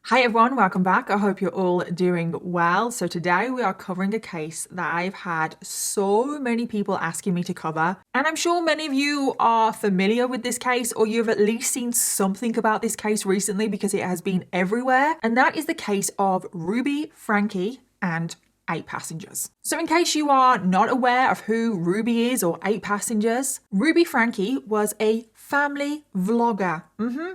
Hi everyone, welcome back. I hope you're all doing well. So today we are covering a case that I've had so many people asking me to cover. And I'm sure many of you are familiar with this case, or you've at least seen something about this case recently because it has been everywhere. And that is the case of Ruby, Frankie, and 8 Passengers. So in case you are not aware of who Ruby is or 8 Passengers, Ruby Frankie was a family vlogger.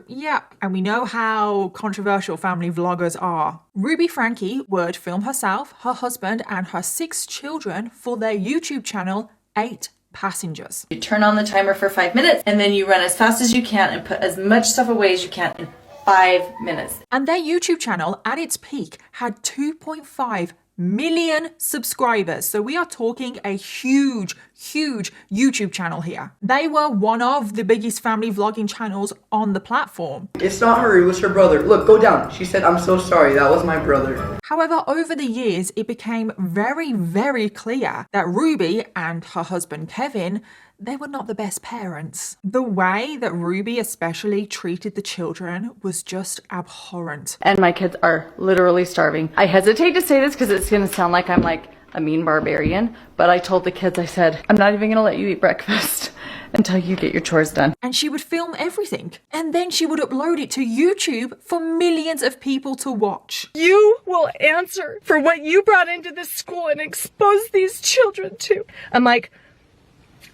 Yeah. And we know how controversial family vloggers are. Ruby Frankie would film herself, her husband, and her 6 children for their YouTube channel, 8 Passengers. You turn on the timer for 5 minutes and then you run as fast as you can and put as much stuff away as you can in 5 minutes. And their YouTube channel at its peak had 2.5 million subscribers. So we are talking a huge YouTube channel here. They were one of the biggest family vlogging channels on the platform. It's not her, it was her brother. Look, go down. She said, I'm so sorry, that was my brother. However, over the years, it became very clear that Ruby and her husband Kevin, they were not the best parents. The way that Ruby especially treated the children was just abhorrent. And my kids are literally starving. I hesitate to say this because it's going to sound like I'm like a mean barbarian, but I told the kids, I said, I'm not even going to let you eat breakfast until you get your chores done. And she would film everything. And then she would upload it to YouTube for millions of people to watch. You will answer for what you brought into this school and expose these children to. I'm like,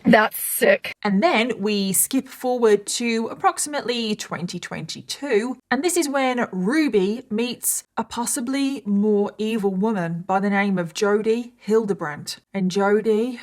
that's sick. And then we skip forward to approximately 2022. And this is when Ruby meets a possibly more evil woman by the name of Jodi Hilderbrandt. And Jodi,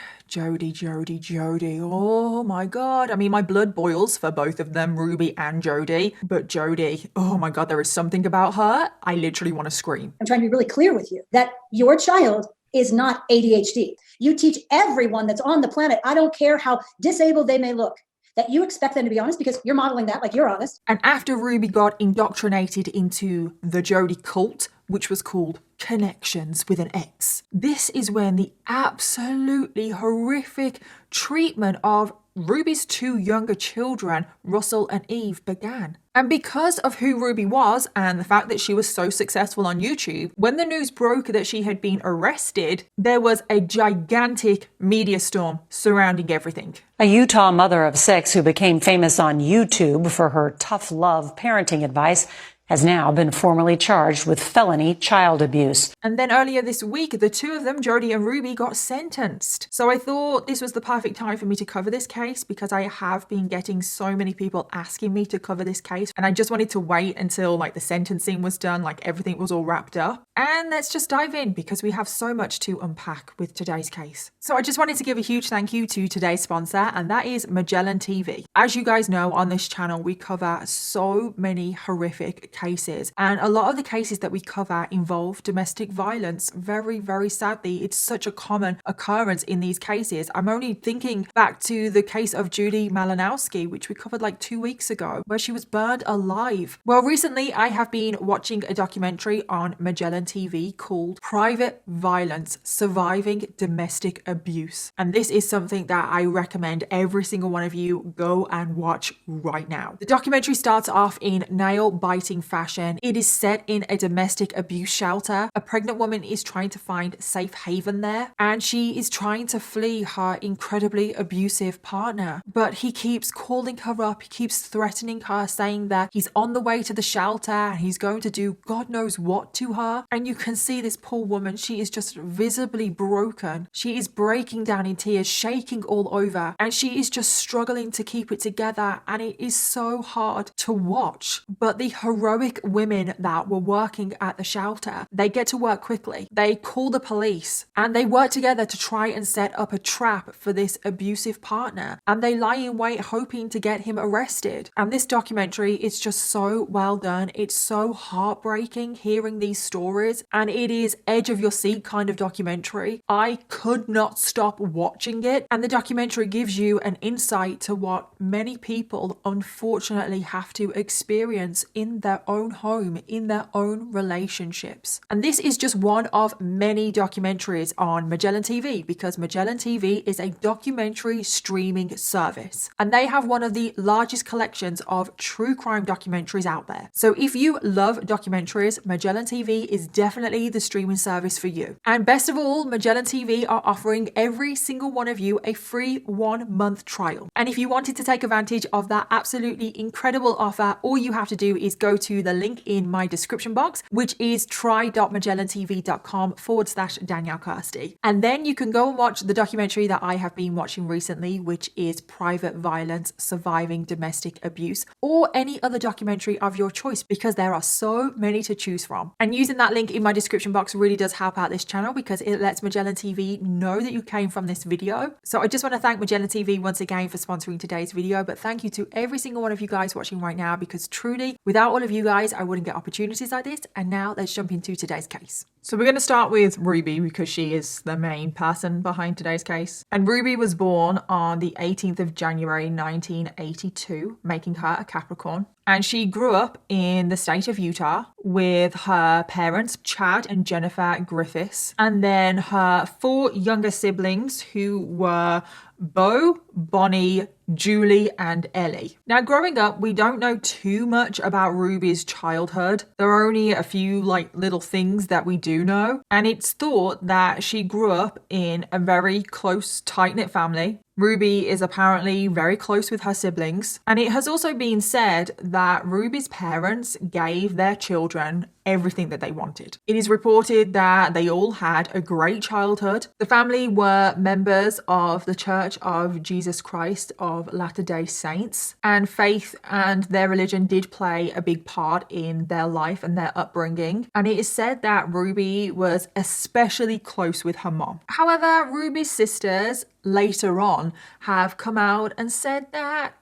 oh my God. I mean, my blood boils for both of them, Ruby and Jodi. But Jodi, oh my God, there is something about her. I literally want to scream. I'm trying to be really clear with you that your child is not ADHD. You teach everyone that's on the planet, I don't care how disabled they may look, that you expect them to be honest because you're modeling that like you're honest. And after Ruby got indoctrinated into the Jodi cult, which was called Connections with an X, this is when the absolutely horrific treatment of Ruby's 2 younger children, Russell and Eve, began. And because of who Ruby was and the fact that she was so successful on YouTube, when the news broke that she had been arrested, there was a gigantic media storm surrounding everything. A Utah mother of 6 who became famous on YouTube for her tough love parenting advice has now been formally charged with felony child abuse. And then earlier this week, the 2 of them, Jodi and Ruby, got sentenced. So I thought this was the perfect time for me to cover this case because I have been getting so many people asking me to cover this case. And I just wanted to wait until like the sentencing was done, like everything was all wrapped up. And let's just dive in because we have so much to unpack with today's case. So I just wanted to give a huge thank you to today's sponsor, and that is Magellan TV. As you guys know, on this channel, we cover so many horrific cases, and a lot of the cases that we cover involve domestic violence. Very sadly, it's such a common occurrence in these cases. I'm only thinking back to the case of Judy Malinowski, which we covered like 2 weeks ago, where she was burned alive. Well, recently I have been watching a documentary on Magellan TV called Private Violence: Surviving Domestic Abuse, and this is something that I recommend every single one of you go and watch right now. The documentary starts off in nail-biting fashion. It is set in a domestic abuse shelter. A pregnant woman is trying to find safe haven there, and she is trying to flee her incredibly abusive partner. But he keeps calling her up, he keeps threatening her, saying that he's on the way to the shelter and he's going to do God knows what to her. And you can see this poor woman, she is just visibly broken. She is breaking down in tears, shaking all over, and she is just struggling to keep it together, and it is so hard to watch. But the heroic women that were working at the shelter, they get to work quickly. They call the police and they work together to try and set up a trap for this abusive partner, and they lie in wait hoping to get him arrested. And this documentary is just so well done. It's so heartbreaking hearing these stories, and it is edge of your seat kind of documentary. I could not stop watching it, and the documentary gives you an insight to what many people unfortunately have to experience in their own home, in their own relationships. And this is just one of many documentaries on Magellan TV, because Magellan TV is a documentary streaming service and they have one of the largest collections of true crime documentaries out there. So if you love documentaries, Magellan TV is definitely the streaming service for you. And best of all, Magellan TV are offering every single one of you a free 1-month trial. And if you wanted to take advantage of that absolutely incredible offer, all you have to do is go to the link in my description box, which is try.magellantv.com/Danielle Kirsty. And then you can go and watch the documentary that I have been watching recently, which is Private Violence, Surviving Domestic Abuse, or any other documentary of your choice, because there are so many to choose from. And using that link in my description box really does help out this channel, because it lets Magellan TV know that you came from this video. So I just want to thank Magellan TV once again for sponsoring today's video, but thank you to every single one of you guys watching right now, because truly without all of you guys I wouldn't get opportunities like this. And now let's jump into today's case. So we're going to start with Ruby, because she is the main person behind today's case. And Ruby was born on the 18th of January 1982, making her a Capricorn. And she grew up in the state of Utah with her parents, Chad and Jennifer Griffiths, and then her 4 younger siblings, who were Bo, Bonnie, Julie, and Ellie. Now, growing up, we don't know too much about Ruby's childhood. There are only a few little things that we do know. And it's thought that she grew up in a very close, tight-knit family. Ruby is apparently very close with her siblings. And it has also been said that Ruby's parents gave their children everything that they wanted. It is reported that they all had a great childhood. The family were members of the Church of Jesus Christ of Latter-day Saints, and faith and their religion did play a big part in their life and their upbringing. And it is said that Ruby was especially close with her mom. However, Ruby's sisters later on have come out and said that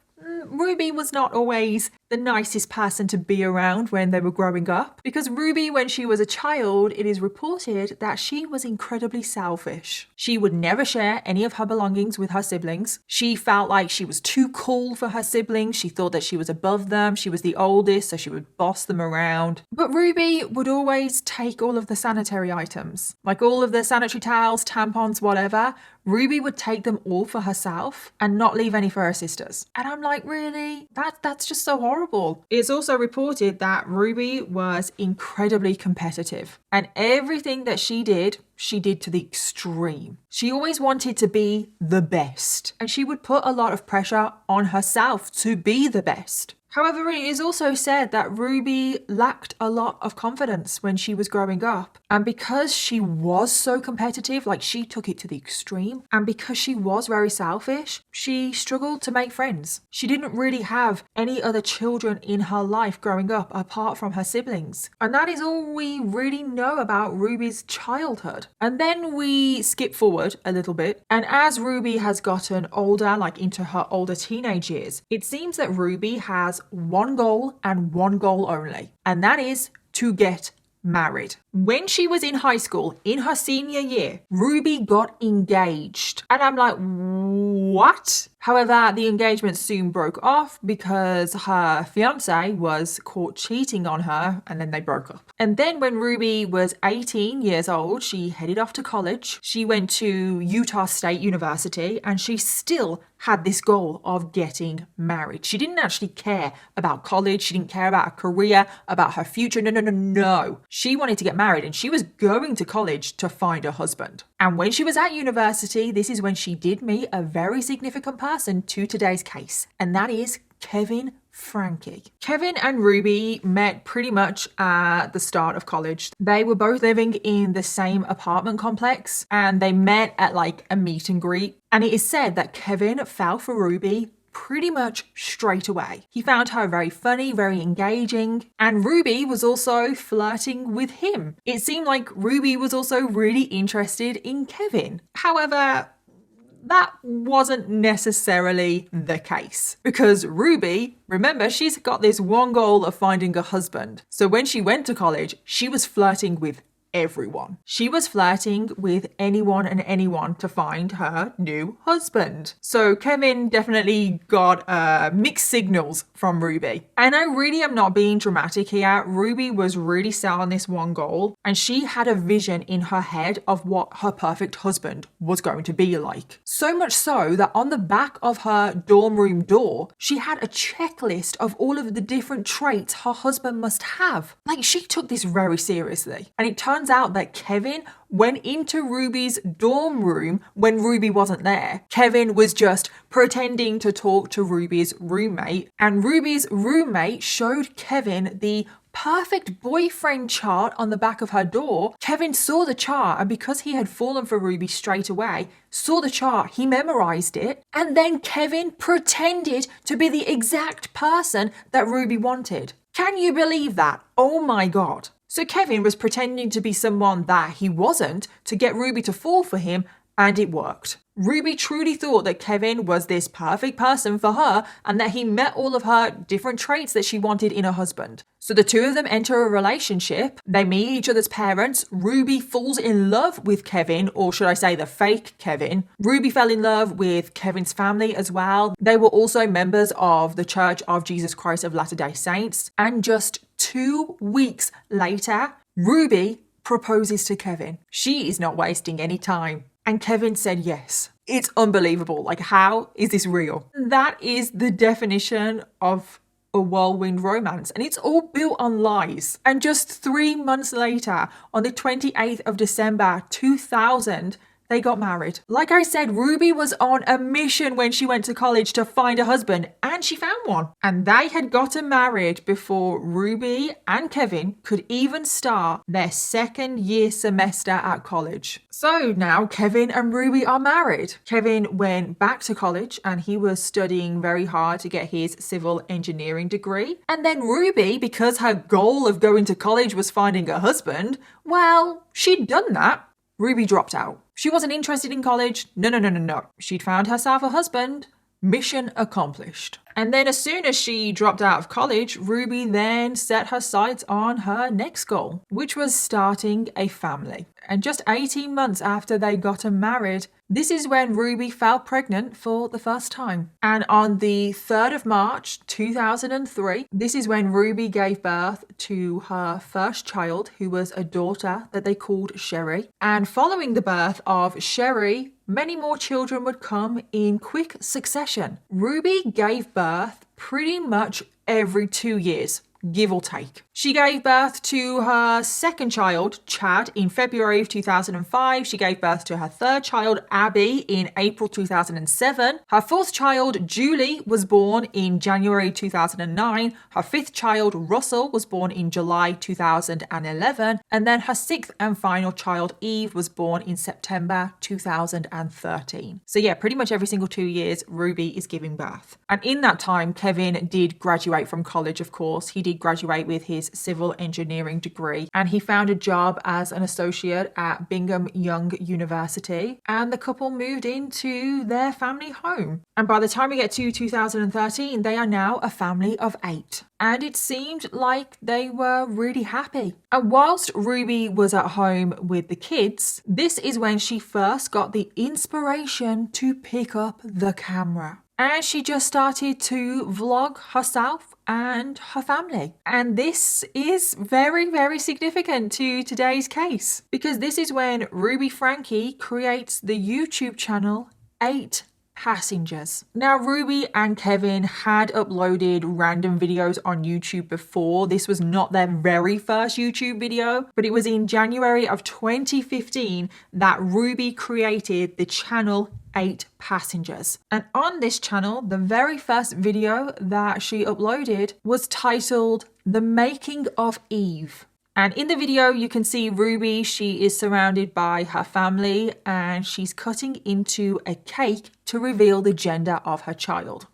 Ruby was not always the nicest person to be around when they were growing up, because Ruby, when she was a child, it is reported that she was incredibly selfish. She would never share any of her belongings with her siblings. She felt like she was too cool for her siblings. She thought that she was above them. She was the oldest, so she would boss them around. But Ruby would always take all of the sanitary items, like all of the sanitary towels, tampons, whatever. Ruby would take them all for herself and not leave any for her sisters. And I'm like, really? That's just so horrible. It's also reported that Ruby was incredibly competitive, and everything that she did to the extreme. She always wanted to be the best, and she would put a lot of pressure on herself to be the best. However, it is also said that Ruby lacked a lot of confidence when she was growing up. And because she was so competitive, she took it to the extreme, and because she was very selfish, she struggled to make friends. She didn't really have any other children in her life growing up apart from her siblings. And that is all we really know about Ruby's childhood. And then we skip forward a little bit, and as Ruby has gotten older, into her older teenage years, it seems that Ruby has one goal and one goal only, and that is to get married. When she was in high school, in her senior year, Ruby got engaged. And I'm like, what? However, the engagement soon broke off because her fiance was caught cheating on her, and then they broke up. And then when Ruby was 18 years old, she headed off to college. She went to Utah State University, and she still had this goal of getting married. She didn't actually care about college. She didn't care about her career, about her future. No. She wanted to get married, and she was going to college to find a husband. And when she was at university, this is when she did meet a very significant person to today's case, and that is Kevin Franke. Kevin and Ruby met pretty much at the start of college. They were both living in the same apartment complex, and they met at a meet and greet. And it is said that Kevin fell for Ruby pretty much straight away. He found her very funny, very engaging, and Ruby was also flirting with him. It seemed like Ruby was also really interested in Kevin. However, that wasn't necessarily the case, because Ruby, remember, she's got this one goal of finding a husband. So when she went to college, she was flirting with everyone. She was flirting with anyone and anyone to find her new husband. So Kevin definitely got mixed signals from Ruby. And I really am not being dramatic here. Ruby was really set on this one goal, and she had a vision in her head of what her perfect husband was going to be like. So much so that on the back of her dorm room door, she had a checklist of all of the different traits her husband must have. Like, she took this very seriously. And it turns out that Kevin went into Ruby's dorm room when Ruby wasn't there. Kevin was just pretending to talk to Ruby's roommate, and Ruby's roommate showed Kevin the perfect boyfriend chart on the back of her door. Kevin saw the chart, and because he had fallen for Ruby straight away, saw the chart, he memorized it, and then Kevin pretended to be the exact person that Ruby wanted. Can you believe that? Oh my God. So Kevin was pretending to be someone that he wasn't to get Ruby to fall for him, and it worked. Ruby truly thought that Kevin was this perfect person for her and that he met all of her different traits that she wanted in a husband. So the two of them enter a relationship. They meet each other's parents. Ruby falls in love with Kevin, or should I say the fake Kevin. Ruby fell in love with Kevin's family as well. They were also members of the Church of Jesus Christ of Latter-day Saints. And just 2 weeks later, Ruby proposes to Kevin. She is not wasting any time. And Kevin said yes. It's unbelievable. Like, how is this real? That is the definition of a whirlwind romance, and it's all built on lies. And just 3 months later, on the 28th of December 2000, they got married. Like I said, Ruby was on a mission when she went to college to find a husband, and she found one. And they had gotten married before Ruby and Kevin could even start their second year semester at college. So now Kevin and Ruby are married. Kevin went back to college and he was studying very hard to get his civil engineering degree. And then Ruby, because her goal of going to college was finding a husband, well, she'd done that. Ruby dropped out. She wasn't interested in college. No. She'd found herself a husband. Mission accomplished. And then as soon as she dropped out of college, Ruby then set her sights on her next goal, which was starting a family. And just 18 months after they got married, this is when Ruby fell pregnant for the first time. And on the 3rd of March 2003, this is when Ruby gave birth to her first child, who was a daughter that they called Sherry. And following the birth of Sherry, many more children would come in quick succession. Ruby gave birth pretty much every 2 years, give or take. She gave birth to her second child, Chad, in February of 2005. She gave birth to her third child, Abby, in April 2007. Her fourth child, Julie, was born in January 2009. Her fifth child, Russell, was born in July 2011. And then her sixth and final child, Eve, was born in September 2013. So yeah, pretty much every single 2 years, Ruby is giving birth. And in that time, Kevin did graduate from college, of course. He did graduate with his civil engineering degree, and he found a job as an associate at Brigham Young University, and the couple moved into their family home. And by the time we get to 2013, they are now a family of 8. And it seemed like they were really happy. And whilst Ruby was at home with the kids, this is when she first got the inspiration to pick up the camera. And she just started to vlog herself and her family. And this is very, very significant to today's case, because this is when Ruby Frankie creates the YouTube channel 8 Passengers. Now, Ruby and Kevin had uploaded random videos on YouTube before. This was not their very first YouTube video, but it was in January of 2015 that Ruby created the channel 8 Passengers. And on this channel, the very first video that she uploaded was titled The Making of Eve. And in the video, you can see Ruby, she is surrounded by her family and she's cutting into a cake to reveal the gender of her child.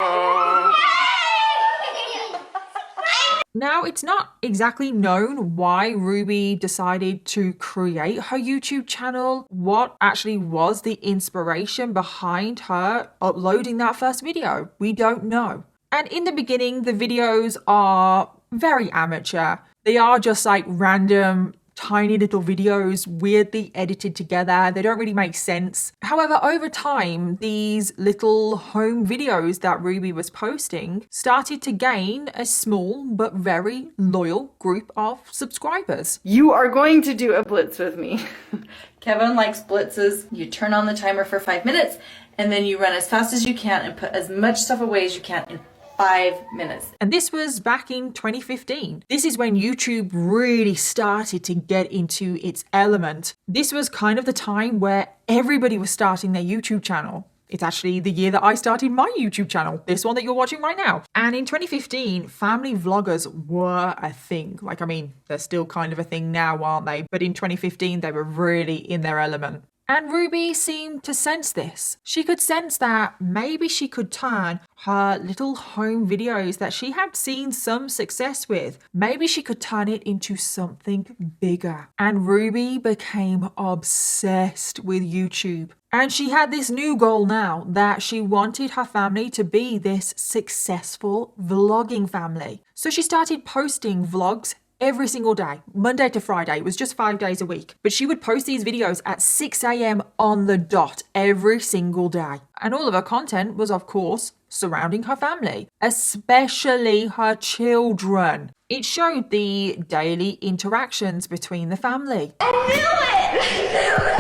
Now, it's not exactly known why Ruby decided to create her YouTube channel, what actually was the inspiration behind her uploading that first video. We don't know. And in the beginning, the videos are very amateur. They are just like random tiny little videos, weirdly edited together. They don't really make sense. However, over time, these little home videos that Ruby was posting started to gain a small but very loyal group of subscribers. You are going to do a blitz with me. Kevin likes blitzes. You turn on the timer for 5 minutes and then you run as fast as you can and put as much stuff away as you can in 5 minutes. And this was back in 2015. This is when YouTube really started to get into its element. This was kind of the time where everybody was starting their YouTube channel. It's actually the year that I started my YouTube channel, this one that you're watching right now. And in 2015, family vloggers were a thing. Like, I mean, they're still kind of a thing now, aren't they? But in 2015, they were really in their element. And Ruby seemed to sense this. She could sense that maybe she could turn her little home videos that she had seen some success with, maybe she could turn it into something bigger. And Ruby became obsessed with YouTube. And she had this new goal now, that she wanted her family to be this successful vlogging family. So she started posting vlogs every single day, Monday to Friday. It was just 5 days a week. But she would post these videos at 6 a.m. on the dot every single day. And all of her content was, of course, surrounding her family, especially her children. It showed the daily interactions between the family. I knew it!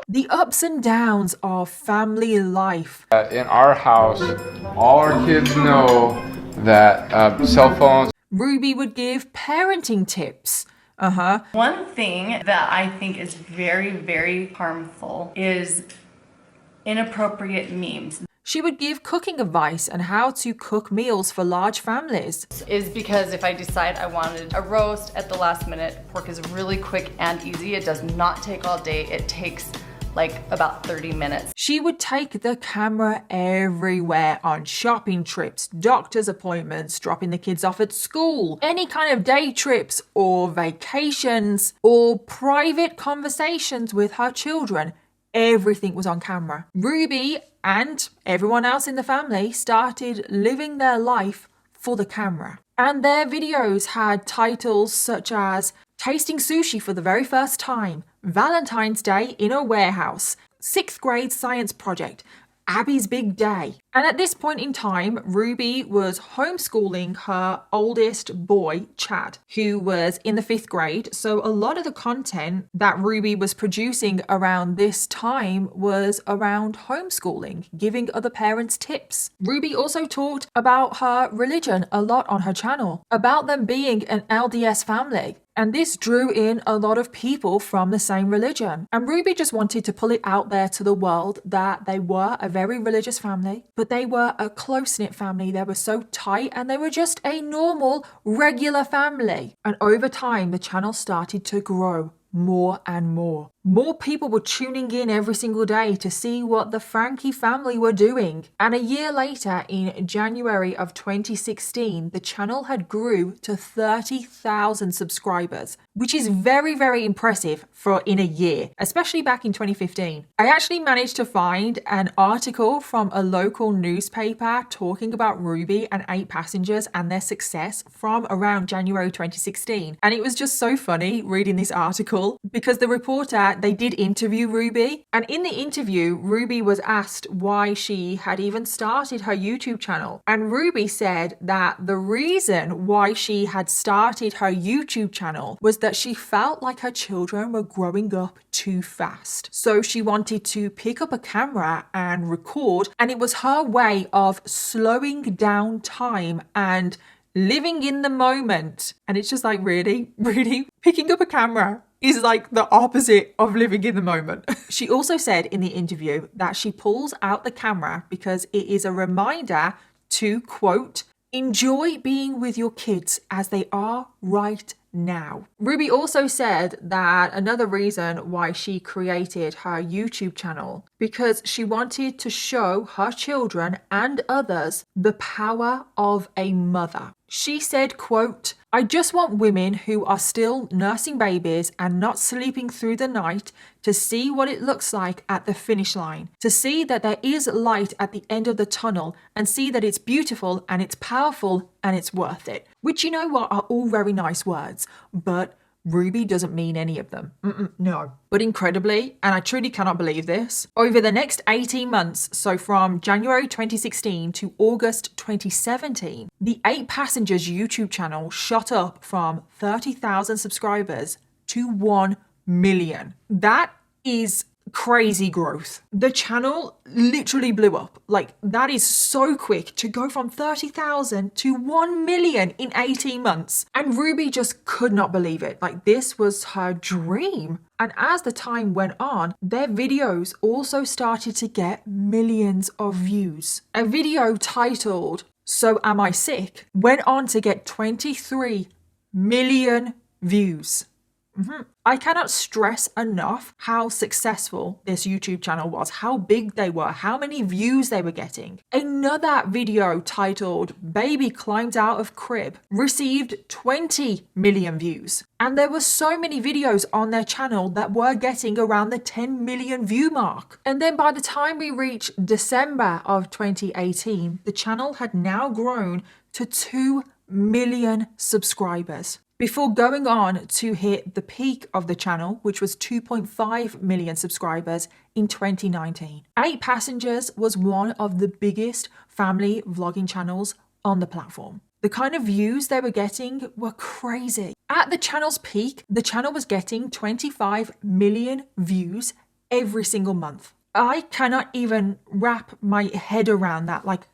The ups and downs of family life. In our house, all our kids know that cell phones. Ruby would give parenting tips. One thing that I think is very, very harmful is inappropriate memes. She would give cooking advice on how to cook meals for large families. Is because if I decide I wanted a roast at the last minute, pork is really quick and easy. It does not take all day. It takes like about 30 minutes. She would take the camera everywhere on shopping trips, doctor's appointments, dropping the kids off at school, any kind of day trips or vacations or private conversations with her children. Everything was on camera. Ruby and everyone else in the family started living their life for the camera. And their videos had titles such as Tasting Sushi for the Very First Time, Valentine's Day in a Warehouse, 6th Grade Science Project, Abby's Big Day. And at this point in time, Ruby was homeschooling her oldest boy, Chad, who was in the 5th grade. So a lot of the content that Ruby was producing around this time was around homeschooling, giving other parents tips. Ruby also talked about her religion a lot on her channel, about them being an LDS family. And this drew in a lot of people from the same religion. And Ruby just wanted to pull it out there to the world that they were a very religious family, but they were a close-knit family. They were so tight and they were just a normal, regular family. And over time, the channel started to grow more and more. More people were tuning in every single day to see what the Frankie family were doing. And a year later, in January of 2016, the channel had grew to 30,000 subscribers, which is very, very impressive for in a year, especially back in 2015. I actually managed to find an article from a local newspaper talking about Ruby and 8 Passengers and their success from around January 2016. And it was just so funny reading this article because the reporter, they did interview Ruby, and in the interview, Ruby was asked why she had even started her YouTube channel. And Ruby said that the reason why she had started her YouTube channel was that she felt like her children were growing up too fast. So she wanted to pick up a camera and record, and it was her way of slowing down time and living in the moment. And it's just like, really picking up a camera is like the opposite of living in the moment. She also said in the interview that she pulls out the camera because it is a reminder to, quote, enjoy being with your kids as they are right now. Ruby also said that another reason why she created her YouTube channel because she wanted to show her children and others the power of a mother. She said, quote, I just want women who are still nursing babies and not sleeping through the night to see what it looks like at the finish line, to see that there is light at the end of the tunnel and see that it's beautiful and it's powerful and it's worth it. which you know what are all very nice words, but Ruby doesn't mean any of them. No. But incredibly, and I truly cannot believe this, over the next 18 months, so from January 2016 to August 2017, the 8 Passengers YouTube channel shot up from 30,000 subscribers to 1 million. That is crazy growth. The channel literally blew up. Like, that is so quick to go from 30,000 to 1 million in 18 months. And Ruby just could not believe it. Like, this was her dream. And as the time went on, their videos also started to get millions of views. A video titled "So Am I Sick?" went on to get 23 million views. I cannot stress enough how successful this YouTube channel was, how big they were, how many views they were getting. Another video titled "Baby Climbed Out of Crib" received 20 million views. And there were so many videos on their channel that were getting around the 10 million view mark. And then by the time we reached December of 2018, the channel had now grown to 2 million subscribers, before going on to hit the peak of the channel, which was 2.5 million subscribers in 2019. 8 Passengers was one of the biggest family vlogging channels on the platform. The kind of views they were getting were crazy. At the channel's peak, the channel was getting 25 million views every single month. I cannot even wrap my head around that. Like,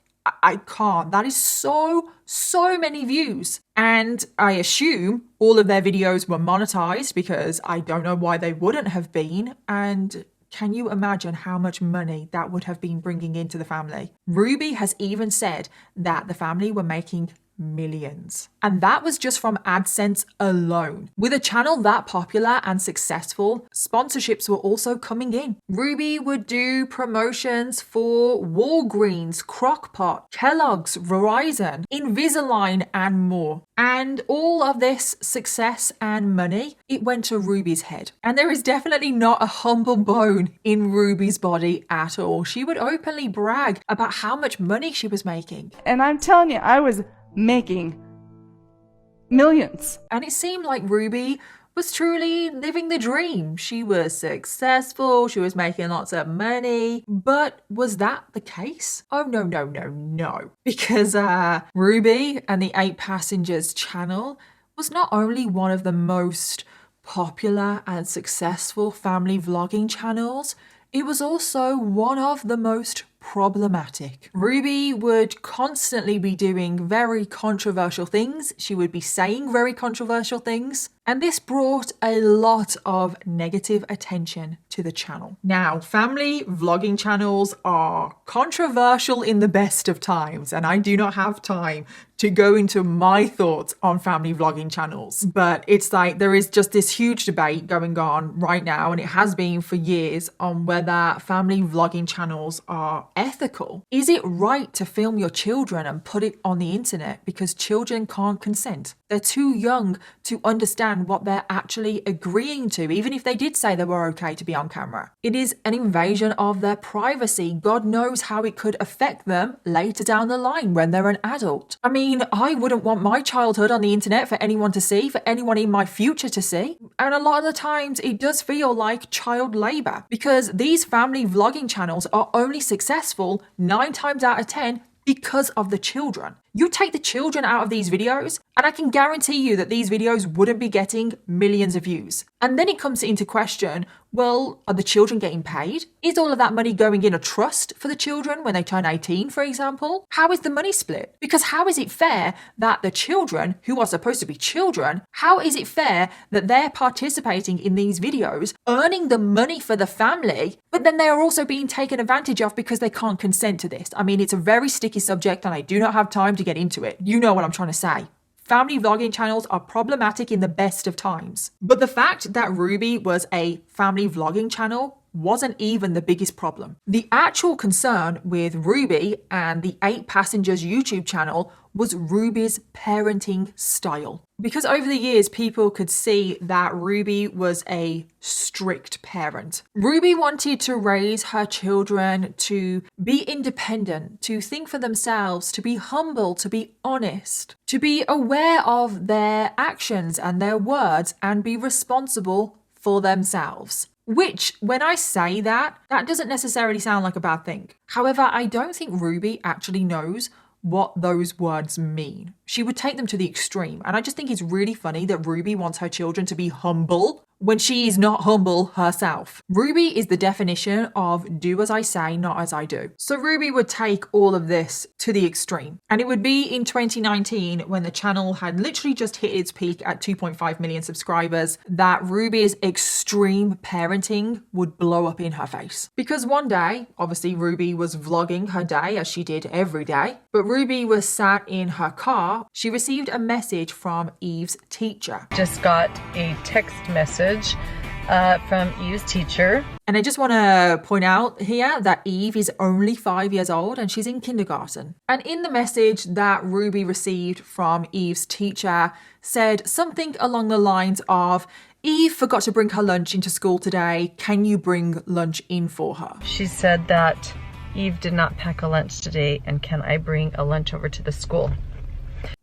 I can't. That is so many views. And I assume all of their videos were monetized, because I don't know why they wouldn't have been. And can you imagine how much money that would have been bringing into the family? Ruby has even said that the family were making millions. And that was just from AdSense alone. With a channel that popular and successful, sponsorships were also coming in. Ruby would do promotions for Walgreens, Crock-Pot, Kellogg's, Verizon, Invisalign, and more. And all of this success and money, it went to Ruby's head. And there is definitely not a humble bone in Ruby's body at all. She would openly brag about how much money she was making. And I'm telling you, I was making millions. And it seemed like Ruby was truly living the dream. She was successful, she was making lots of money. But was that the case? Oh, no. Because Ruby and the 8 Passengers channel was not only one of the most popular and successful family vlogging channels, it was also one of the most problematic. Ruby would constantly be doing very controversial things. She would be saying very controversial things. And this brought a lot of negative attention to the channel. Now, family vlogging channels are controversial in the best of times, and I do not have time to go into my thoughts on family vlogging channels. But it's like there is just this huge debate going on right now, and it has been for years, on whether family vlogging channels are ethical. Is it right to film your children and put it on the internet because children can't consent? They're too young to understand what they're actually agreeing to, even if they did say they were okay to be on camera. It is an invasion of their privacy. God knows how it could affect them later down the line when they're an adult. I mean, I wouldn't want my childhood on the internet for anyone to see, for anyone in my future to see. And a lot of the times it does feel like child labor, because these family vlogging channels are only successful 9 times out of 10 because of the children. You take the children out of these videos, and I can guarantee you that these videos wouldn't be getting millions of views. And then it comes into question, well, are the children getting paid? Is all of that money going in a trust for the children when they turn 18, for example? How is the money split? Because how is it fair that the children, who are supposed to be children, how is it fair that they're participating in these videos, earning the money for the family, but then they are also being taken advantage of because they can't consent to this? I mean, it's a very sticky subject, and I do not have time to get into it. You know what I'm trying to say. Family vlogging channels are problematic in the best of times. But the fact that Ruby was a family vlogging channel wasn't even the biggest problem. The actual concern with Ruby and the 8 Passengers YouTube channel was Ruby's parenting style. Because over the years, people could see that Ruby was a strict parent. Ruby wanted to raise her children to be independent, to think for themselves, to be humble, to be honest, to be aware of their actions and their words and be responsible for themselves. Which, when I say that doesn't necessarily sound like a bad thing. However, I don't think Ruby actually knows what those words mean. She would take them to the extreme. And I just think it's really funny that Ruby wants her children to be humble when she is not humble herself. Ruby is the definition of do as I say, not as I do. So Ruby would take all of this to the extreme. And it would be in 2019, when the channel had literally just hit its peak at 2.5 million subscribers, that Ruby's extreme parenting would blow up in her face. Because one day, obviously Ruby was vlogging her day as she did every day, but Ruby was sat in her car. She received a message from Eve's teacher. Just got a text message from Eve's teacher. And I just want to point out here that Eve is only 5 years old and she's in kindergarten. And in the message that Ruby received from Eve's teacher said something along the lines of, Eve forgot to bring her lunch into school today. Can you bring lunch in for her? She said that Eve did not pack a lunch today, and can I bring a lunch over to the school?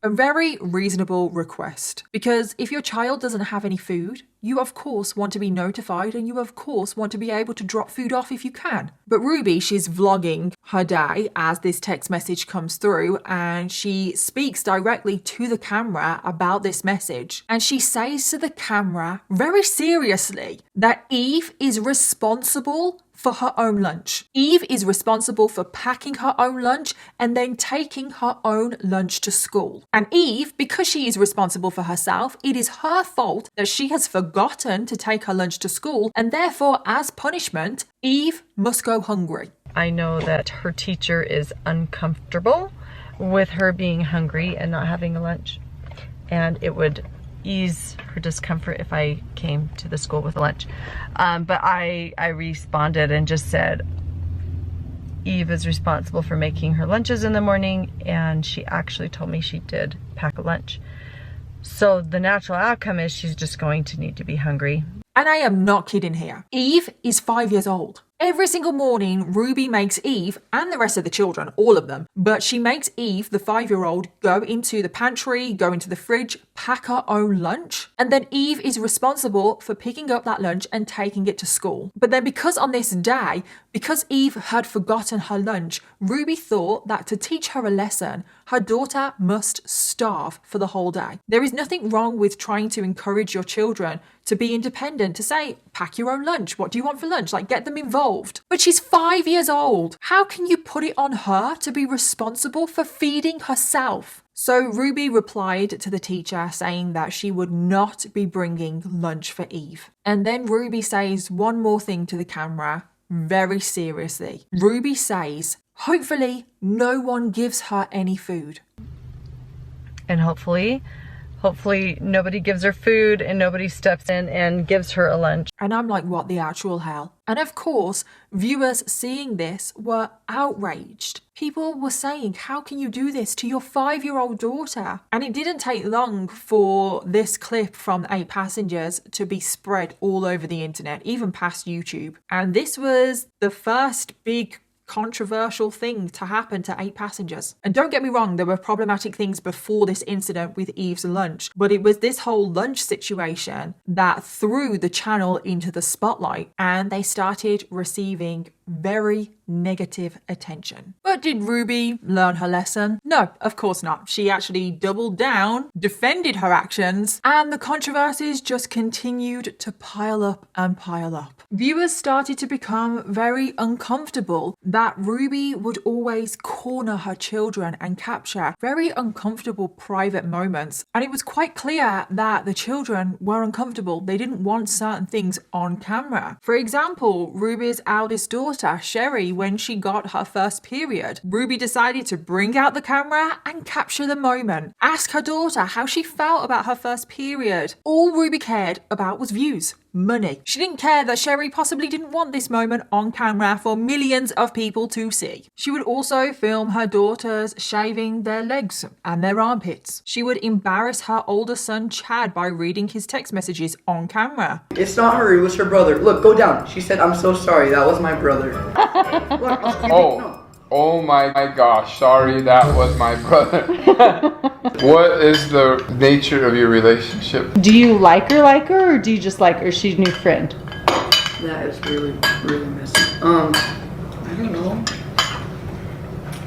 A very reasonable request, because if your child doesn't have any food, you of course want to be notified and you of course want to be able to drop food off if you can. But Ruby, she's vlogging her day as this text message comes through, and she speaks directly to the camera about this message. And she says to the camera very seriously that Eve is responsible for her own lunch. Eve is responsible for packing her own lunch and then taking her own lunch to school. And Eve, because she is responsible for herself, it is her fault that she has forgotten to take her lunch to school, and therefore, as punishment, Eve must go hungry. I know that her teacher is uncomfortable with her being hungry and not having a lunch, and it would ease her discomfort if I came to the school with a lunch. But I responded and just said, Eve is responsible for making her lunches in the morning, and she actually told me she did pack a lunch. So the natural outcome is she's just going to need to be hungry. And I am not kidding here. Eve is 5 years old. Every single morning, Ruby makes Eve and the rest of the children, all of them, but she makes Eve, the 5-year-old, go into the pantry, go into the fridge, pack her own lunch, and then Eve is responsible for picking up that lunch and taking it to school. But then because on this day, because Eve had forgotten her lunch, Ruby thought that to teach her a lesson, her daughter must starve for the whole day. There is nothing wrong with trying to encourage your children to be independent, to say, pack your own lunch. What do you want for lunch? Like, get them involved. But she's 5 years old. How can you put it on her to be responsible for feeding herself? So Ruby replied to the teacher saying that she would not be bringing lunch for Eve. And then Ruby says one more thing to the camera, very seriously. Ruby says, hopefully no one gives her any food. And hopefully nobody gives her food and nobody steps in and gives her a lunch. And I'm like, what the actual hell? And of course, viewers seeing this were outraged. People were saying, how can you do this to your 5-year-old daughter? And it didn't take long for this clip from 8 Passengers to be spread all over the internet, even past YouTube. And this was the first big controversial thing to happen to 8 Passengers. And don't get me wrong, there were problematic things before this incident with Eve's lunch, but it was this whole lunch situation that threw the channel into the spotlight, and they started receiving very negative attention. But did Ruby learn her lesson? No, of course not. She actually doubled down, defended her actions, and the controversies just continued to pile up and pile up. Viewers started to become very uncomfortable that Ruby would always corner her children and capture very uncomfortable private moments. And it was quite clear that the children were uncomfortable. They didn't want certain things on camera. For example, Ruby's eldest daughter, Sherry, when she got her first period, Ruby decided to bring out the camera and capture the moment. Ask her daughter how she felt about her first period. All Ruby cared about was views. money. She didn't care that Sherry possibly didn't want this moment on camera for millions of people to see. She would also film her daughters shaving their legs and their armpits. She would embarrass her older son Chad by reading his text messages on camera. It's not her, it was her brother. Look, go down. She said, I'm so sorry, that was my brother. Look, Oh my gosh, sorry, that was my brother. What is the nature of your relationship? Do you like her, or do you just like her? She's a new friend. That is really, really messy. I don't know.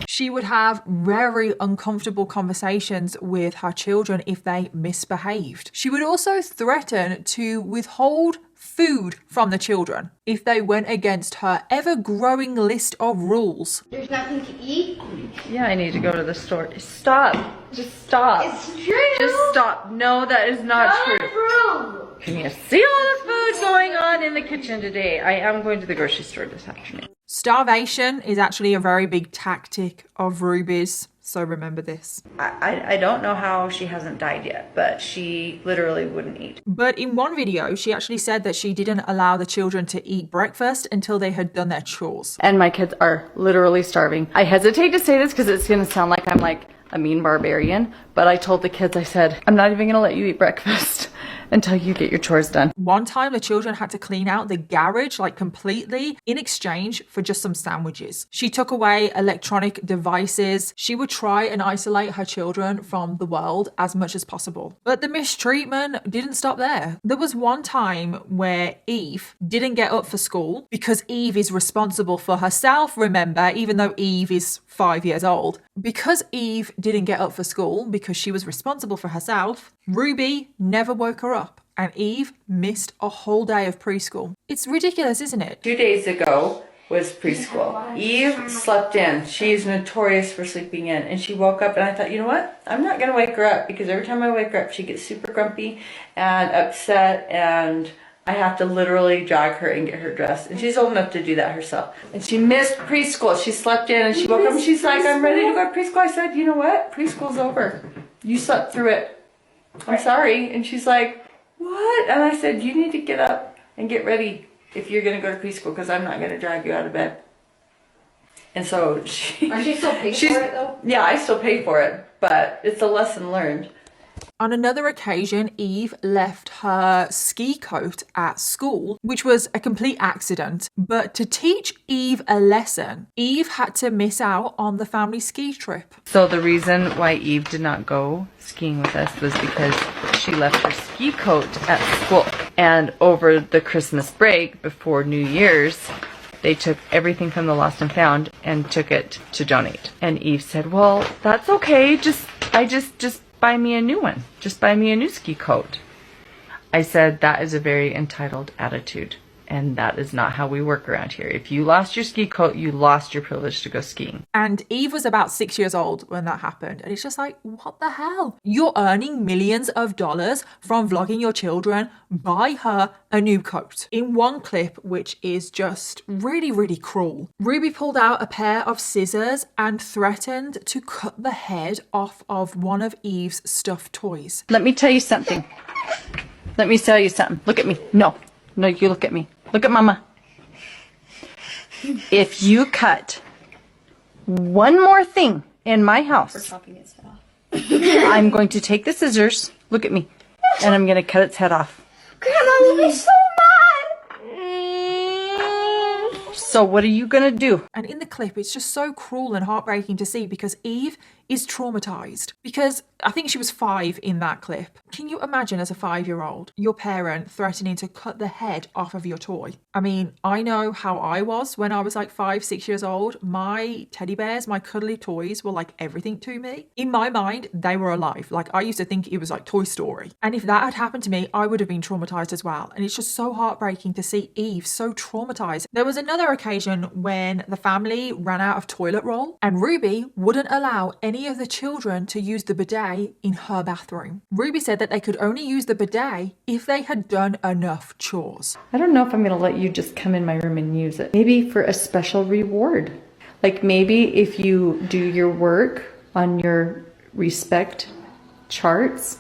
She would have very uncomfortable conversations with her children if they misbehaved. She would also threaten to withhold food from the children if they went against her ever-growing list of rules. There's nothing to eat? Yeah, I need to go to the store. Stop. Just stop. It's true. Just stop. No, that is not true. Can you see all the food going on in the kitchen today? I am going to the grocery store this afternoon. Starvation is actually a very big tactic of Ruby's, so remember this. I don't know how she hasn't died yet, but she literally wouldn't eat. But in one video, she actually said that she didn't allow the children to eat breakfast until they had done their chores. And my kids are literally starving. I hesitate to say this because it's going to sound like I'm like a mean barbarian, but I told the kids, I said, I'm not even going to let you eat breakfast until you get your chores done. One time the children had to clean out the garage like completely in exchange for just some sandwiches. She took away electronic devices. She would try and isolate her children from the world as much as possible. But the mistreatment didn't stop there. There was one time where Eve didn't get up for school because Eve is responsible for herself, remember, even though Eve is 5 years old. Because Eve didn't get up for school because she was responsible for herself, Ruby never woke her up and Eve missed a whole day of preschool. It's ridiculous, isn't it? 2 days ago was preschool. Eve slept in. She's notorious for sleeping in. And she woke up and I thought, you know what? I'm not going to wake her up because every time I wake her up, she gets super grumpy and upset and I have to literally drag her and get her dressed. And she's old enough to do that herself. And she missed preschool. She slept in and she woke up and she's like, I'm ready to go to preschool. I said, you know what? Preschool's over. You slept through it. I'm sorry. And she's like, what? And I said, you need to get up and get ready if you're going to go to preschool because I'm not going to drag you out of bed. And so she... Aren't you still paying for it though? Yeah, I still pay for it, but it's a lesson learned. On another occasion, Eve left her ski coat at school, which was a complete accident. But to teach Eve a lesson, Eve had to miss out on the family ski trip. So the reason why Eve did not go skiing with us was because she left her ski coat at school. And over the Christmas break before New Year's, they took everything from the lost and found and took it to donate. And Eve said, well, that's okay. Just buy me a new one. Just buy me a new ski coat. I said, that is a very entitled attitude. And that is not how we work around here. If you lost your ski coat, you lost your privilege to go skiing. And Eve was about 6 years old when that happened. And it's just like, what the hell? You're earning millions of dollars from vlogging your children. Buy her a new coat. In one clip, which is just really, really cruel, Ruby pulled out a pair of scissors and threatened to cut the head off of one of Eve's stuffed toys. Let me tell you something. Let me tell you something. Look at me. No, you look at me. Look at Mama. If you cut one more thing in my house, Chopping its head off. I'm going to take the scissors, look at me, and I'm going to cut its head off. Grandma will be so mad. So what are you going to do? And in the clip, it's just so cruel and heartbreaking to see because Eve is traumatized. Because I think she was 5 in that clip. Can you imagine as a 5-year-old, your parent threatening to cut the head off of your toy? I mean, I know how I was when I was like 5, 6 years old. My teddy bears, my cuddly toys were like everything to me. In my mind, they were alive. Like I used to think it was like Toy Story. And if that had happened to me, I would have been traumatized as well. And it's just so heartbreaking to see Eve so traumatized. There was another occasion when the family ran out of toilet roll and Ruby wouldn't allow any of the children to use the bidet in her bathroom. Ruby said that they could only use the bidet if they had done enough chores. I don't know if I'm going to let you just come in my room and use it. Maybe for a special reward. Like maybe if you do your work on your respect charts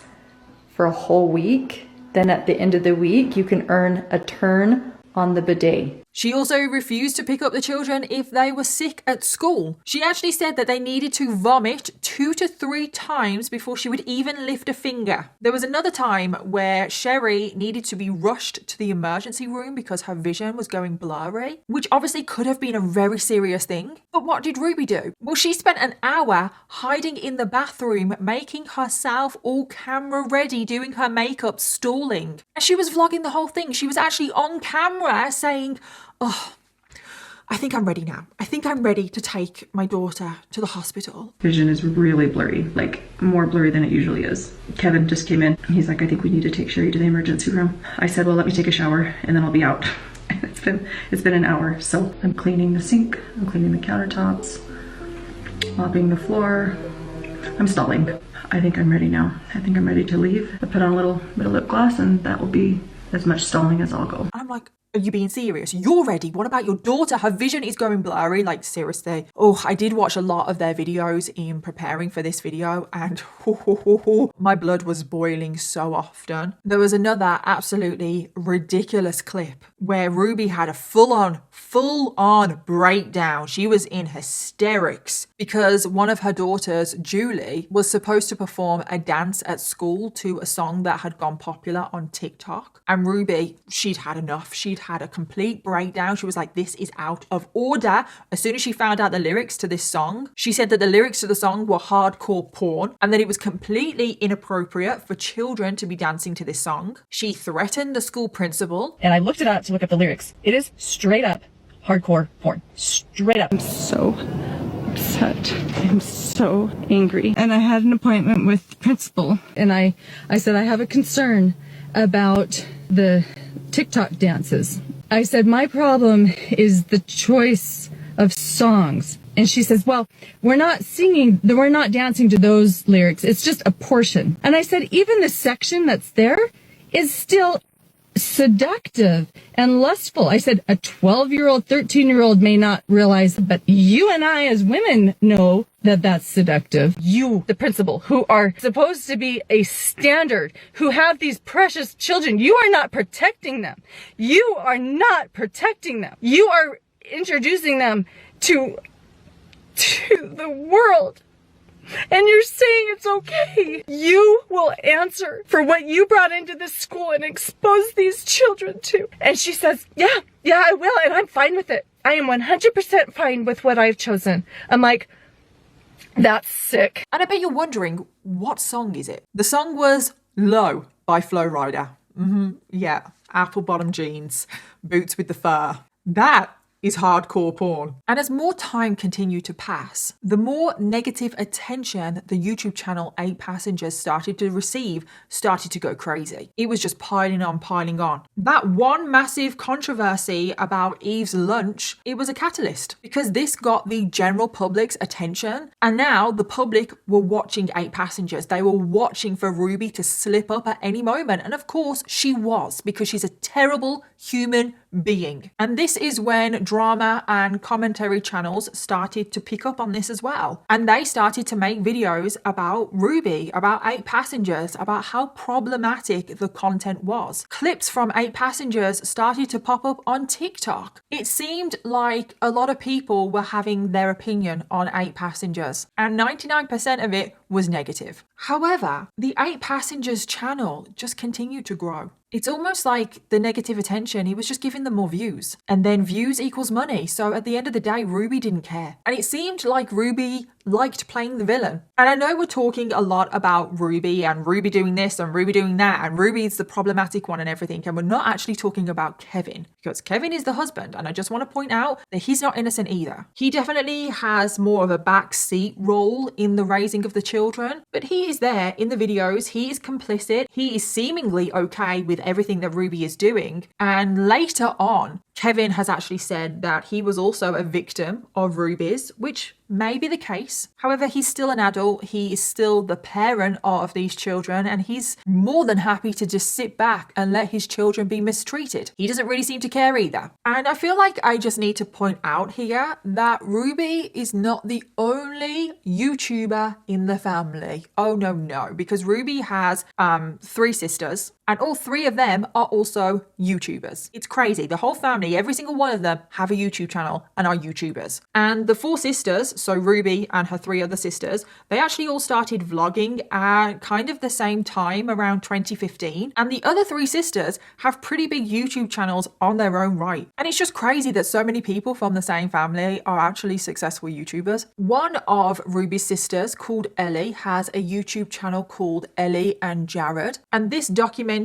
for a whole week, then at the end of the week, you can earn a turn on the bidet. She also refused to pick up the children if they were sick at school. She actually said that they needed to vomit 2 to 3 times before she would even lift a finger. There was another time where Sherry needed to be rushed to the emergency room because her vision was going blurry, which obviously could have been a very serious thing. But what did Ruby do? Well, she spent an hour hiding in the bathroom, making herself all camera ready, doing her makeup, stalling. And she was vlogging the whole thing. She was actually on camera saying, "Oh, I think I'm ready now. I think I'm ready to take my daughter to the hospital." Vision is really blurry, like more blurry than it usually is. Kevin just came in. He's like, "I think we need to take Sherry to the emergency room." I said, "Well, let me take a shower and then I'll be out." And it's been an hour. So I'm cleaning the sink, I'm cleaning the countertops, mopping the floor. I'm stalling. I think I'm ready now. I think I'm ready to leave. I put on a little bit of lip gloss and that will be as much stalling as I'll go. I'm like, are you being serious? You're ready. What about your daughter? Her vision is going blurry. Like, seriously. Oh, I did watch a lot of their videos in preparing for this video and my blood was boiling so often. There was another absolutely ridiculous clip where Ruby had a full-on breakdown. She was in hysterics because one of her daughters, Julie, was supposed to perform a dance at school to a song that had gone popular on TikTok. And Ruby, she'd had enough. She'd had a complete breakdown. She was like, this is out of order. As soon as she found out the lyrics to this song, she said that the lyrics to the song were hardcore porn and that it was completely inappropriate for children to be dancing to this song. She threatened the school principal. And I looked it up to look up the lyrics. It is straight up hardcore porn. Straight up. I'm so upset. I'm so angry. And I had an appointment with the principal. And I said, I have a concern about the TikTok dances. I said, my problem is the choice of songs. And she says, well, we're not dancing to those lyrics. It's just a portion. And I said, even the section that's there is still seductive and lustful. I said, a 12-year-old, 13-year-old may not realize, but you and I as women know that that's seductive. You, the principal, who are supposed to be a standard, who have these precious children, you are not protecting them. You are not protecting them. You are introducing them to the world. And you're saying it's okay. You will answer for what you brought into this school and expose these children to. And she says, yeah, I will. And I'm fine with it. I am 100% fine with what I've chosen. I'm like, that's sick. And I bet you're wondering, what song is it? The song was Low by Flo Rida. Yeah, apple bottom jeans, boots with the fur. That is hardcore porn. And as more time continued to pass, the more negative attention the YouTube channel 8 Passengers started to receive started to go crazy. It was just piling on. That one massive controversy about Eve's lunch, it was a catalyst because this got the general public's attention, and now the public were watching 8 Passengers. They were watching for Ruby to slip up at any moment, and of course she was, because she's a terrible human being. And this is when drama and commentary channels started to pick up on this as well. And they started to make videos about Ruby, about 8 Passengers, about how problematic the content was. Clips from 8 Passengers started to pop up on TikTok. It seemed like a lot of people were having their opinion on 8 Passengers, and 99% of it was negative. However, the 8 Passengers channel just continued to grow. It's almost like the negative attention, he was just giving them more views. And then views equals money. So at the end of the day, Ruby didn't care. And it seemed like Ruby liked playing the villain. And I know we're talking a lot about Ruby and Ruby doing this and Ruby doing that, and Ruby's the problematic one and everything. And we're not actually talking about Kevin, because Kevin is the husband. And I just want to point out that he's not innocent either. He definitely has more of a backseat role in the raising of the children, but he is there in the videos. He is complicit. He is seemingly okay with everything that Ruby is doing. And later on, Kevin has actually said that he was also a victim of Ruby's, which may be the case. However, he's still an adult. He is still the parent of these children, and he's more than happy to just sit back and let his children be mistreated. He doesn't really seem to care either. And I feel like I just need to point out here that Ruby is not the only YouTuber in the family. Oh, no, because Ruby has 3 sisters, And all 3 of them are also YouTubers. It's crazy. The whole family, every single one of them have a YouTube channel and are YouTubers. And the 4 sisters, so Ruby and her 3 other sisters, they actually all started vlogging at kind of the same time around 2015. And the other 3 sisters have pretty big YouTube channels on their own right. And it's just crazy that so many people from the same family are actually successful YouTubers. One of Ruby's sisters, called Ellie, has a YouTube channel called Ellie and Jared. And this documented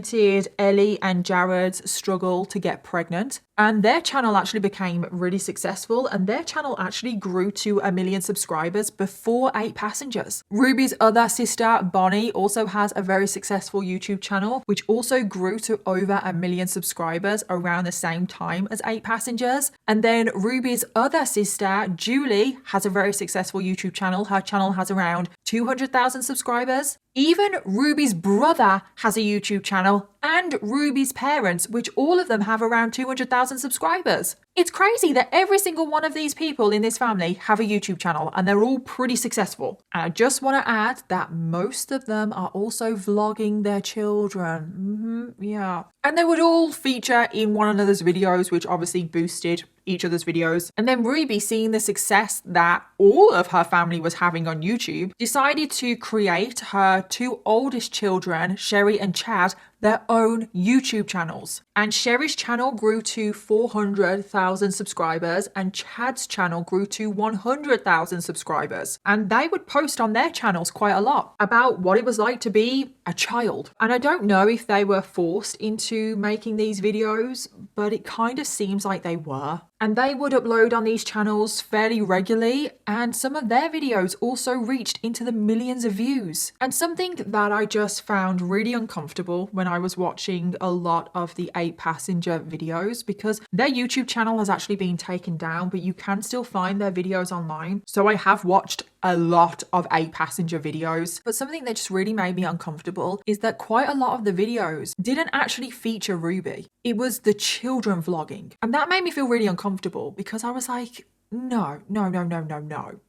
Ellie and Jared's struggle to get pregnant. And their channel actually became really successful, and their channel actually grew to 1 million subscribers before 8 Passengers. Ruby's other sister, Bonnie, also has a very successful YouTube channel, which also grew to over 1 million subscribers around the same time as 8 Passengers. And then Ruby's other sister, Julie, has a very successful YouTube channel. Her channel has around 200,000 subscribers. Even Ruby's brother has a YouTube channel, and Ruby's parents, which all of them have around 200,000 subscribers. It's crazy that every single one of these people in this family have a YouTube channel, and they're all pretty successful. And I just want to add that most of them are also vlogging their children. Yeah. And they would all feature in one another's videos, which obviously boosted each other's videos. And then Ruby, seeing the success that all of her family was having on YouTube, decided to create her 2 oldest children, Sherry and Chad, their own YouTube channels. And Sherry's channel grew to 400,000 subscribers, and Chad's channel grew to 100,000 subscribers. And they would post on their channels quite a lot about what it was like to be a child. And I don't know if they were forced into making these videos, but it kind of seems like they were. And they would upload on these channels fairly regularly, and some of their videos also reached into the millions of views. And something that I just found really uncomfortable when I was watching a lot of the 8 Passenger videos, because their YouTube channel has actually been taken down, but you can still find their videos online. So I have watched a lot of 8 Passenger videos, but something that just really made me uncomfortable is that quite a lot of the videos didn't actually feature Ruby. It was the children vlogging. And that made me feel really uncomfortable, because I was like, no.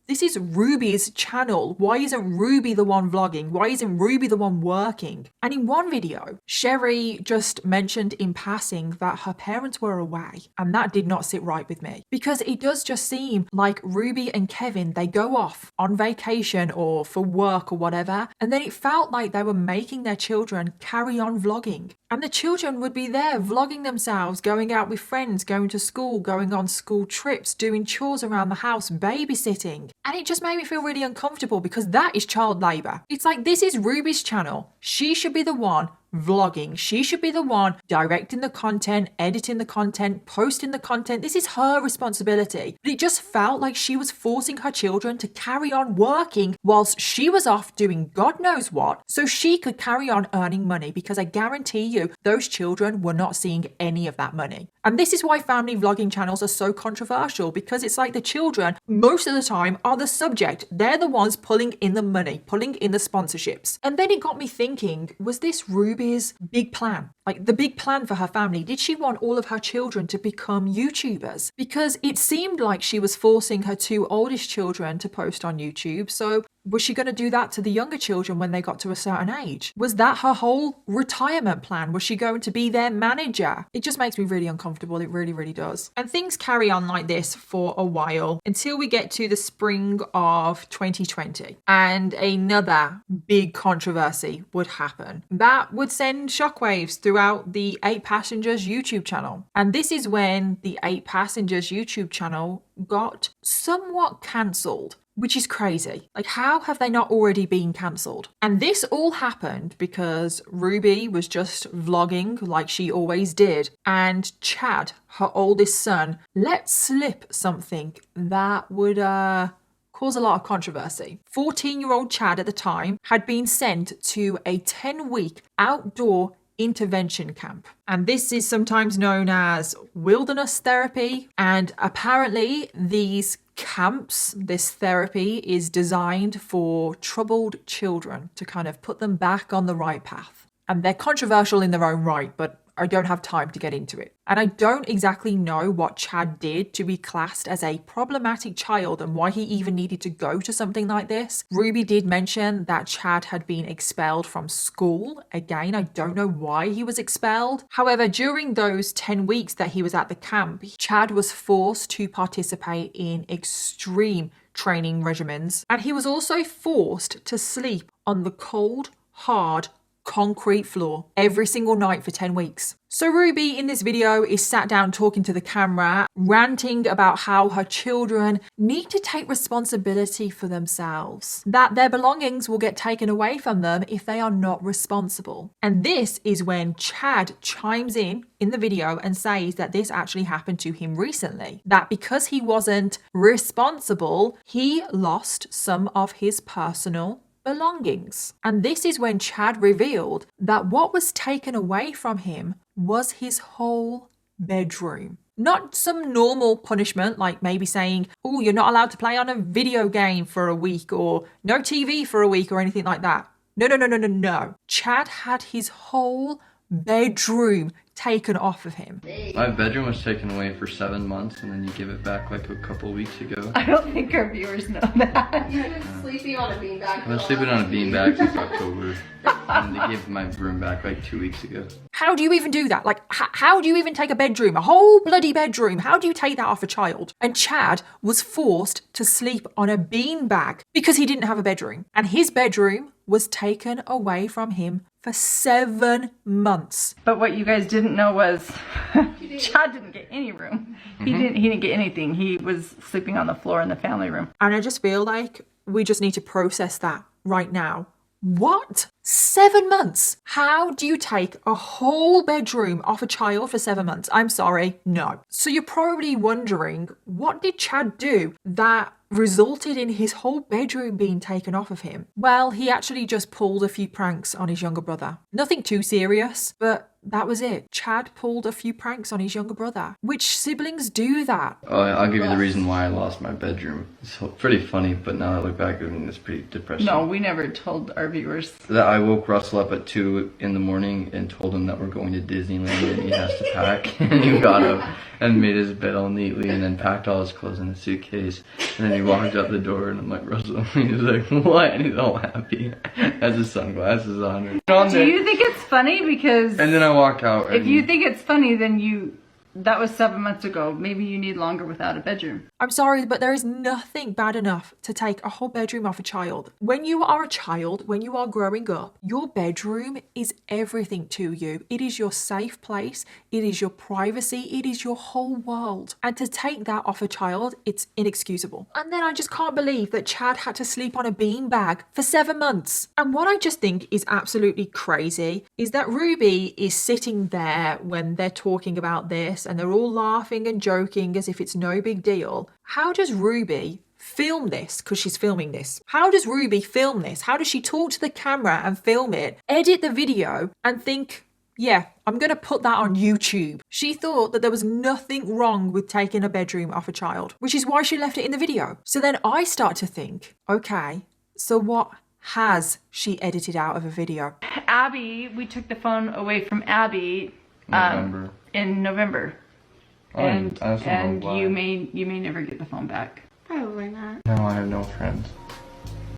This is Ruby's channel. Why isn't Ruby the one vlogging? Why isn't Ruby the one working? And in one video, Sherry just mentioned in passing that her parents were away, and that did not sit right with me, because it does just seem like Ruby and Kevin, they go off on vacation or for work or whatever, and then it felt like they were making their children carry on vlogging. And the children would be there vlogging themselves, going out with friends, going to school, going on school trips, doing chores around the house, babysitting. And it just made me feel really uncomfortable, because that is child labor. It's like, this is Ruby's channel. She should be the one vlogging. She should be the one directing the content, editing the content, posting the content. This is her responsibility. But it just felt like she was forcing her children to carry on working whilst she was off doing God knows what, so she could carry on earning money, because I guarantee you those children were not seeing any of that money. And this is why family vlogging channels are so controversial, because it's like the children most of the time are the subject. They're the ones pulling in the money, pulling in the sponsorships. And then it got me thinking, was this Ruby's big plan? Like, the big plan for her family? Did she want all of her children to become YouTubers? Because it seemed like she was forcing her 2 oldest children to post on YouTube. So was she going to do that to the younger children when they got to a certain age? Was that her whole retirement plan? Was she going to be their manager? It just makes me really uncomfortable. It really, really does. And things carry on like this for a while until we get to the spring of 2020. And another big controversy would happen. That would send shockwaves throughout the 8 Passengers YouTube channel. And this is when the 8 Passengers YouTube channel got somewhat cancelled, which is crazy. Like, how have they not already been cancelled? And this all happened because Ruby was just vlogging like she always did, and Chad, her oldest son, let slip something that would cause a lot of controversy. 14-year-old Chad at the time had been sent to a 10-week outdoor intervention camp. And this is sometimes known as wilderness therapy. And apparently these camps, this therapy, is designed for troubled children to kind of put them back on the right path. And they're controversial in their own right, but I don't have time to get into it. And I don't exactly know what Chad did to be classed as a problematic child and why he even needed to go to something like this. Ruby did mention that Chad had been expelled from school. Again, I don't know why he was expelled. However, during those 10 weeks that he was at the camp, Chad was forced to participate in extreme training regimens, and he was also forced to sleep on the cold, hard, concrete floor every single night for 10 weeks. So Ruby in this video is sat down talking to the camera, ranting about how her children need to take responsibility for themselves, that their belongings will get taken away from them if they are not responsible. And this is when Chad chimes in the video and says that this actually happened to him recently, that because he wasn't responsible, he lost some of his personal belongings. And this is when Chad revealed that what was taken away from him was his whole bedroom. Not some normal punishment like maybe saying, oh, you're not allowed to play on a video game for a week or no TV for a week or anything like that. No. Chad had his whole bedroom taken off of him. My bedroom was taken away for 7 months and then you give it back like a couple weeks ago. I don't think our viewers know that. You've been sleeping on a beanbag. I've been sleeping on a beanbag since October. And they gave my room back like 2 weeks ago. How do you even do that? Like, how do you even take a bedroom, a whole bloody bedroom? How do you take that off a child? And Chad was forced to sleep on a beanbag because he didn't have a bedroom. And his bedroom was taken away from him for 7 months. But what you guys didn't know was Chad didn't get any room. He didn't get anything. He was sleeping on the floor in the family room. And I just feel like we just need to process that right now. What? 7 months? How do you take a whole bedroom off a child for 7 months? I'm sorry, no. So you're probably wondering, what did Chad do that resulted in his whole bedroom being taken off of him? Well, he actually just pulled a few pranks on his younger brother. Nothing too serious, but that was it. Chad pulled a few pranks on his younger brother. Which siblings do that? Oh, I'll give you the reason why I lost my bedroom. It's pretty funny, but now I look back, I mean, it's pretty depressing. No, we never told our viewers. That I woke Russell up at 2 in the morning and told him that we're going to Disneyland and he has to pack. And he got up and made his bed all neatly and then packed all his clothes in a suitcase. And then he walked out the door and I'm like, Russell, he was like, what? And he's all happy. Has his sunglasses on. Do you think it's funny? Because... And then I walk out. If you think it's funny, then that was 7 months ago. Maybe you need longer without a bedroom. I'm sorry, but there is nothing bad enough to take a whole bedroom off a child. When you are a child, when you are growing up, your bedroom is everything to you. It is your safe place. It is your privacy. It is your whole world. And to take that off a child, it's inexcusable. And then I just can't believe that Chad had to sleep on a beanbag for 7 months. And what I just think is absolutely crazy is that Ruby is sitting there when they're talking about this and they're all laughing and joking as if it's no big deal. How does Ruby film this? Because she's filming this. How does Ruby film this? How does she talk to the camera and film it, edit the video and think, yeah, I'm going to put that on YouTube? She thought that there was nothing wrong with taking a bedroom off a child, which is why she left it in the video. So then I start to think, okay, so what has she edited out of a video? Abby, we took the phone away from Abby in November. And you may never get the phone back. Probably not. No, I have no friends.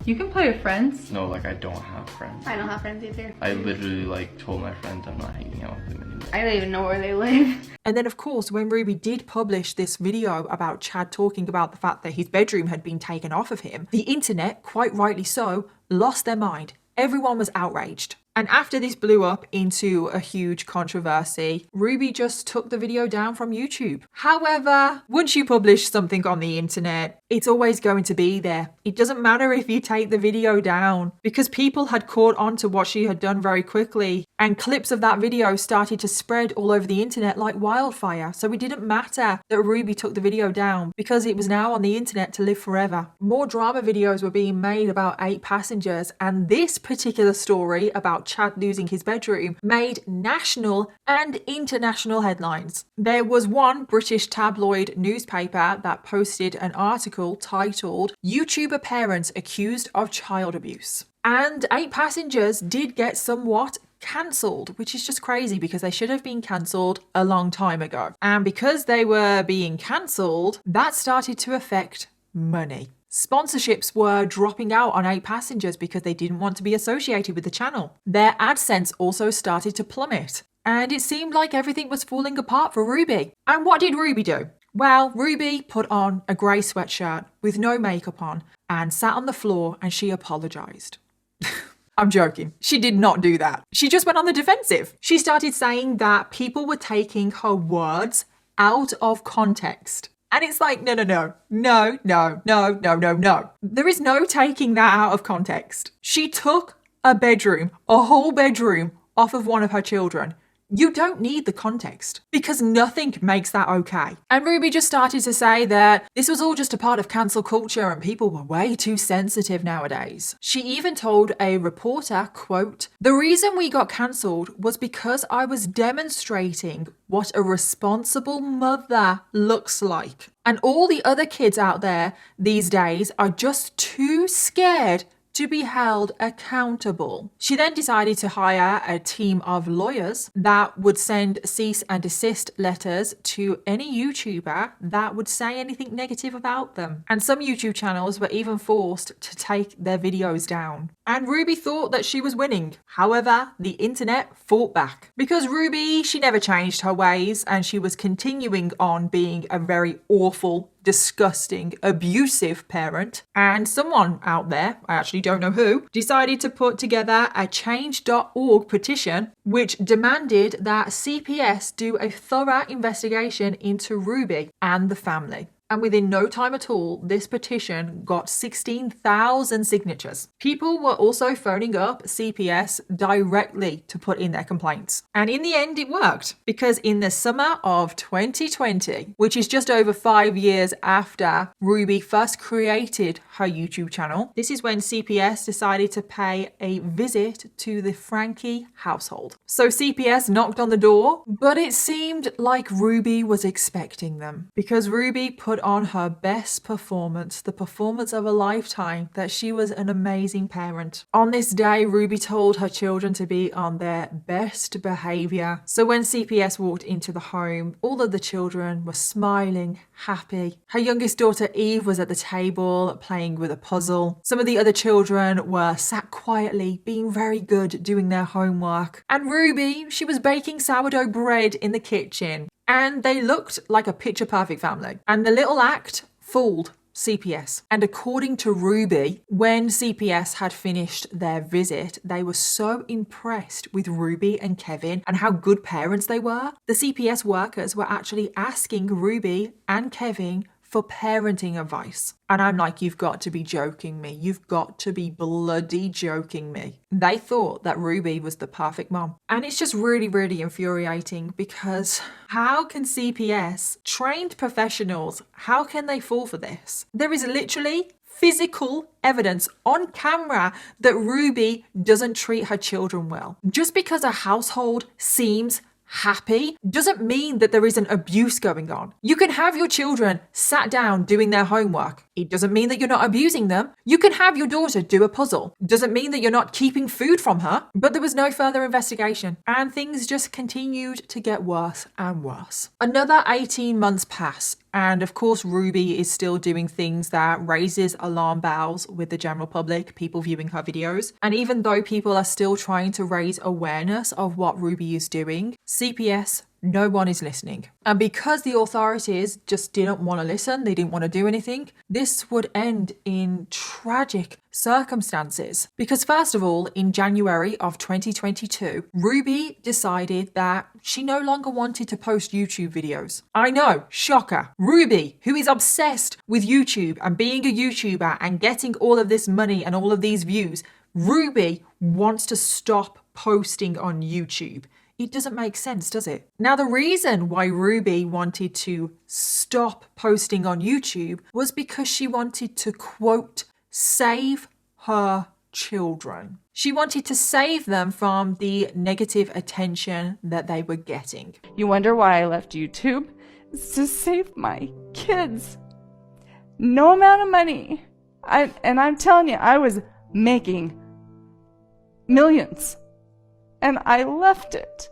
You can play with friends. No, like I don't have friends. I don't have friends either. I literally like told my friends I'm not hanging out with them anymore. I don't even know where they live. And then of course, when Ruby did publish this video about Chad talking about the fact that his bedroom had been taken off of him, the internet, quite rightly so, lost their mind. Everyone was outraged. And after this blew up into a huge controversy, Ruby just took the video down from YouTube. However, once you publish something on the internet, it's always going to be there. It doesn't matter if you take the video down, because people had caught on to what she had done very quickly, and clips of that video started to spread all over the internet like wildfire. So it didn't matter that Ruby took the video down, because it was now on the internet to live forever. More drama videos were being made about 8 Passengers, and this particular story about Chad losing his bedroom made national and international headlines. There was one British tabloid newspaper that posted an article titled "YouTuber Parents Accused of Child Abuse." And 8 Passengers did get somewhat cancelled, which is just crazy because they should have been cancelled a long time ago. And because they were being cancelled, that started to affect money. Sponsorships were dropping out on Pаssеngеrs because they didn't want to be associated with the channel. Their AdSense also started to plummet. And it seemed like everything was falling apart for Ruby. And what did Ruby do? Well, Ruby put on a grey sweatshirt with no makeup on and sat on the floor and she apologised. I'm joking. She did not do that. She just went on the defensive. She started saying that people were taking her words out of context. And it's like, no. There is no taking that out of context. She took a whole bedroom off of one of her children. You don't need the context because nothing makes that okay. And Ruby just started to say that this was all just a part of cancel culture and people were way too sensitive nowadays. She even told a reporter, quote, "The reason we got cancelled was because I was demonstrating what a responsible mother looks like. And all the other kids out there these days are just too scared to be held accountable." She then decided to hire a team of lawyers that would send cease and desist letters to any YouTuber that would say anything negative about them. And some YouTube channels were even forced to take their videos down. And Ruby thought that she was winning. However, the internet fought back. Because Ruby, she never changed her ways and she was continuing on being a very awful, disgusting, abusive parent. And someone out there, I actually don't know who, decided to put together a change.org petition which demanded that CPS do a thorough investigation into Ruby and the family. And within no time at all, this petition got 16,000 signatures. People were also phoning up CPS directly to put in their complaints. And in the end, it worked. Because in the summer of 2020, which is just over 5 years after Ruby first created her YouTube channel, this is when CPS decided to pay a visit to the Frankie household. So CPS knocked on the door, but it seemed like Ruby was expecting them. Because Ruby put on her best performance, the performance of a lifetime, that she was an amazing parent. On this day, Ruby told her children to be on their best behavior. So when CPS walked into the home, all of the children were smiling, happy. Her youngest daughter Eve was at the table playing with a puzzle. Some of the other children were sat quietly, being very good, doing their homework. And Ruby, she was baking sourdough bread in the kitchen. And they looked like a picture-perfect family. And the little act fooled CPS. And according to Ruby, when CPS had finished their visit, they were so impressed with Ruby and Kevin and how good parents they were. The CPS workers were actually asking Ruby and Kevin for parenting advice. And I'm like, you've got to be joking me. You've got to be bloody joking me. They thought that Ruby was the perfect mom. And it's just really, really infuriating because how can CPS, trained professionals, how can they fall for this? There is literally physical evidence on camera that Ruby doesn't treat her children well. Just because a household seems happy doesn't mean that there isn't abuse going on. You can have your children sat down doing their homework. It doesn't mean that you're not abusing them. You can have your daughter do a puzzle. Doesn't mean that you're not keeping food from her. But there was no further investigation and things just continued to get worse and worse. Another 18 months pass. And of course, Ruby is still doing things that raises alarm bells with the general public, people viewing her videos. And even though people are still trying to raise awareness of what Ruby is doing, CPS, no one is listening. And because the authorities just didn't want to listen, they didn't want to do anything, this would end in tragic circumstances. Because first of all, in January of 2022, Ruby decided that she no longer wanted to post YouTube videos. I know, shocker. Ruby, who is obsessed with YouTube and being a YouTuber and getting all of this money and all of these views, Ruby wants to stop posting on YouTube. It doesn't make sense, does it? Now, the reason why Ruby wanted to stop posting on YouTube was because she wanted to, quote, save her children. She wanted to save them from the negative attention that they were getting. You wonder why I left YouTube? It's to save my kids. No amount of money. I'm telling you, I was making millions. and I left it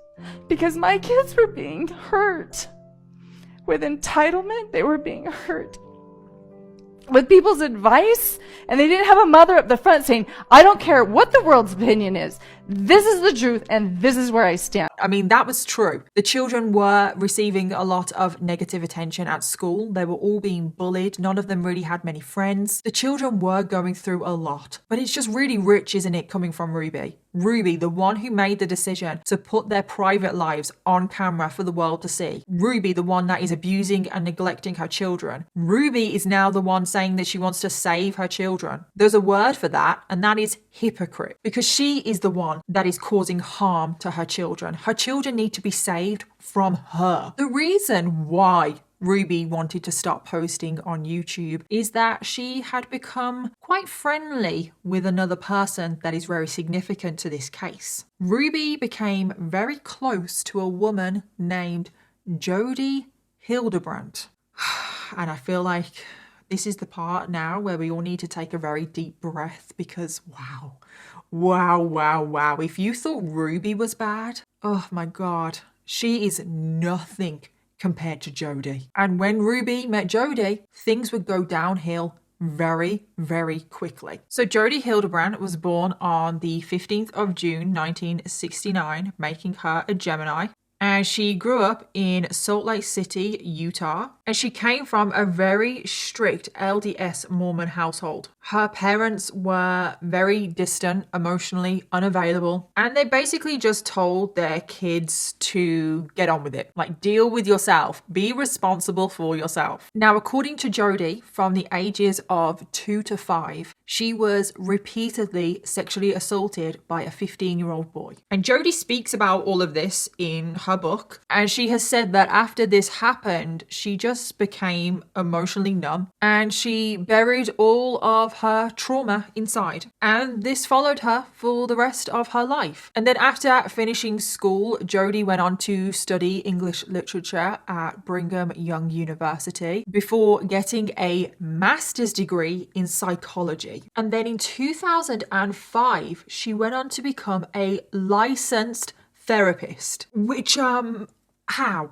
because my kids were being hurt. With entitlement, they were being hurt. With people's advice, and they didn't have a mother up the front saying, I don't care what the world's opinion is. This is the truth, and this is where I stand. I mean, that was true. The children were receiving a lot of negative attention at school. They were all being bullied. None of them really had many friends. The children were going through a lot. But it's just really rich, isn't it, coming from Ruby? Ruby, the one who made the decision to put their private lives on camera for the world to see. Ruby, the one that is abusing and neglecting her children. Ruby is now the one saying that she wants to save her children. There's a word for that, and that is hypocrite, because she is the one that is causing harm to her children. Her children need to be saved from her. The reason why Ruby wanted to stop posting on YouTube is that she had become quite friendly with another person that is very significant to this case. Ruby became very close to a woman named Jodi Hilderbrandt. And I feel like this is the part now where we all need to take a very deep breath, because wow. If you thought Ruby was bad, oh my God, she is nothing compared to Jodi. And when Ruby met Jodi, things would go downhill very, very quickly. So Jodi Hildebrand was born on the 15th of June, 1969, making her a Gemini. And she grew up in Salt Lake City, Utah. And she came from a very strict LDS Mormon household. Her parents were very distant, emotionally unavailable, and they basically just told their kids to get on with it. Like, deal with yourself. Be responsible for yourself. Now, according to Jodi, from the ages of 2 to 5, she was repeatedly sexually assaulted by a 15-year-old boy. And Jodi speaks about all of this in her book, and she has said that after this happened, she just became emotionally numb, and she buried all of her trauma inside. And this followed her for the rest of her life. And then after finishing school, Jodi went on to study English literature at Brigham Young University before getting a master's degree in psychology. And then in 2005, she went on to become a licensed therapist, which, how?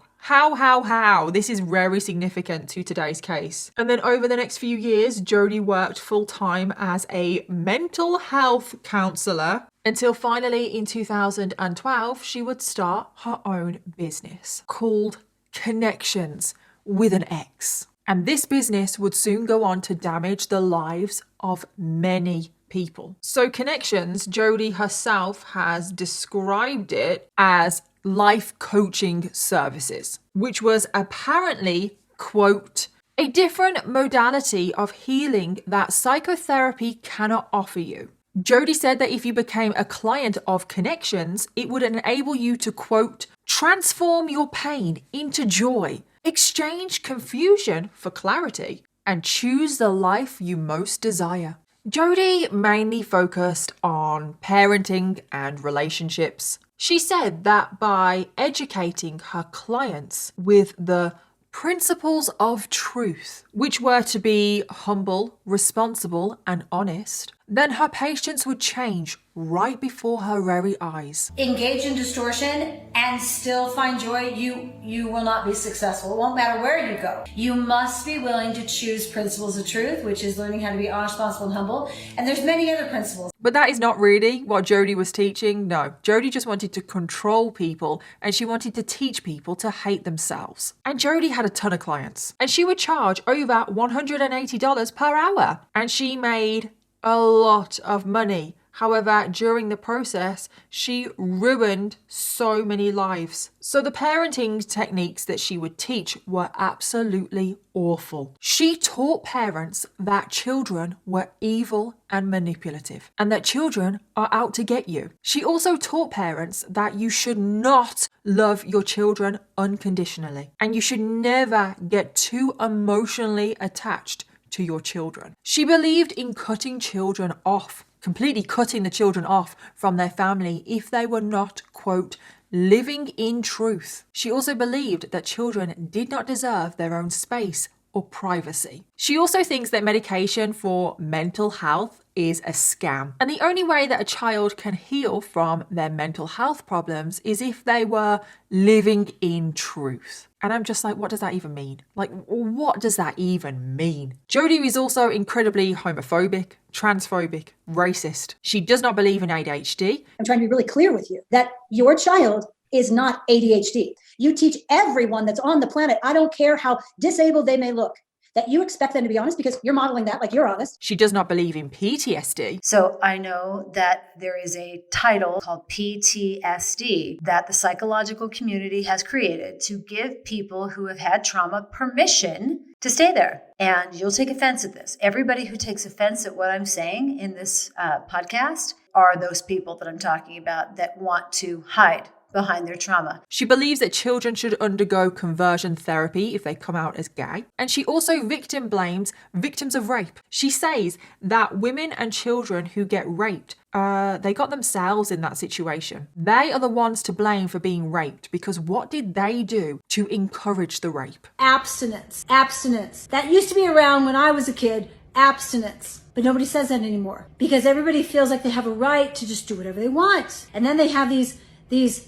This is very significant to today's case. And then over the next few years, Jodi worked full-time as a mental health counselor until finally in 2012, she would start her own business called Connections with an X. And this business would soon go on to damage the lives of many people. So Connections, Jodi herself has described it as life coaching services, which was apparently, quote, a different modality of healing that psychotherapy cannot offer you. Jodi said that if you became a client of Connections, it would enable you to, quote, transform your pain into joy, exchange confusion for clarity, and choose the life you most desire. Jodi mainly focused on parenting and relationships. She said that by educating her clients with the principles of truth, which were to be humble, responsible, and honest, then her patients would change right before her very eyes. Engage in distortion and still find joy, you will not be successful. It won't matter where you go. You must be willing to choose principles of truth, which is learning how to be honest, responsible, and humble. And there's many other principles. But that is not really what Jodi was teaching. No, Jodi just wanted to control people, and she wanted to teach people to hate themselves. And Jodi had a ton of clients, and she would charge over $180 per hour. And she made a lot of money. However, during the process, she ruined so many lives. So the parenting techniques that she would teach were absolutely awful. She taught parents that children were evil and manipulative, and that children are out to get you. She also taught parents that you should not love your children unconditionally, and you should never get too emotionally attached to your children. She believed in cutting children off, completely cutting the children off from their family if they were not, quote, living in truth. She also believed that children did not deserve their own space or privacy. She also thinks that medication for mental health is a scam. And the only way that a child can heal from their mental health problems is if they were living in truth. And I'm just like, what does that even mean? Like, what does that even mean? Jodi is also incredibly homophobic, transphobic, racist. She does not believe in ADHD. I'm trying to be really clear with you that your child is not ADHD. You teach everyone that's on the planet, I don't care how disabled they may look, that you expect them to be honest because you're modeling that like you're honest. She does not believe in PTSD. So I know that there is a title called PTSD that the psychological community has created to give people who have had trauma permission to stay there. And you'll take offense at this. Everybody who takes offense at what I'm saying in this podcast are those people that I'm talking about that want to hide behind their trauma. She believes that children should undergo conversion therapy if they come out as gay. And she also victim blames victims of rape. She says that women and children who get raped, they got themselves in that situation. They are the ones to blame for being raped because what did they do to encourage the rape? Abstinence. Abstinence. That used to be around when I was a kid. Abstinence. But nobody says that anymore because everybody feels like they have a right to just do whatever they want. And then they have these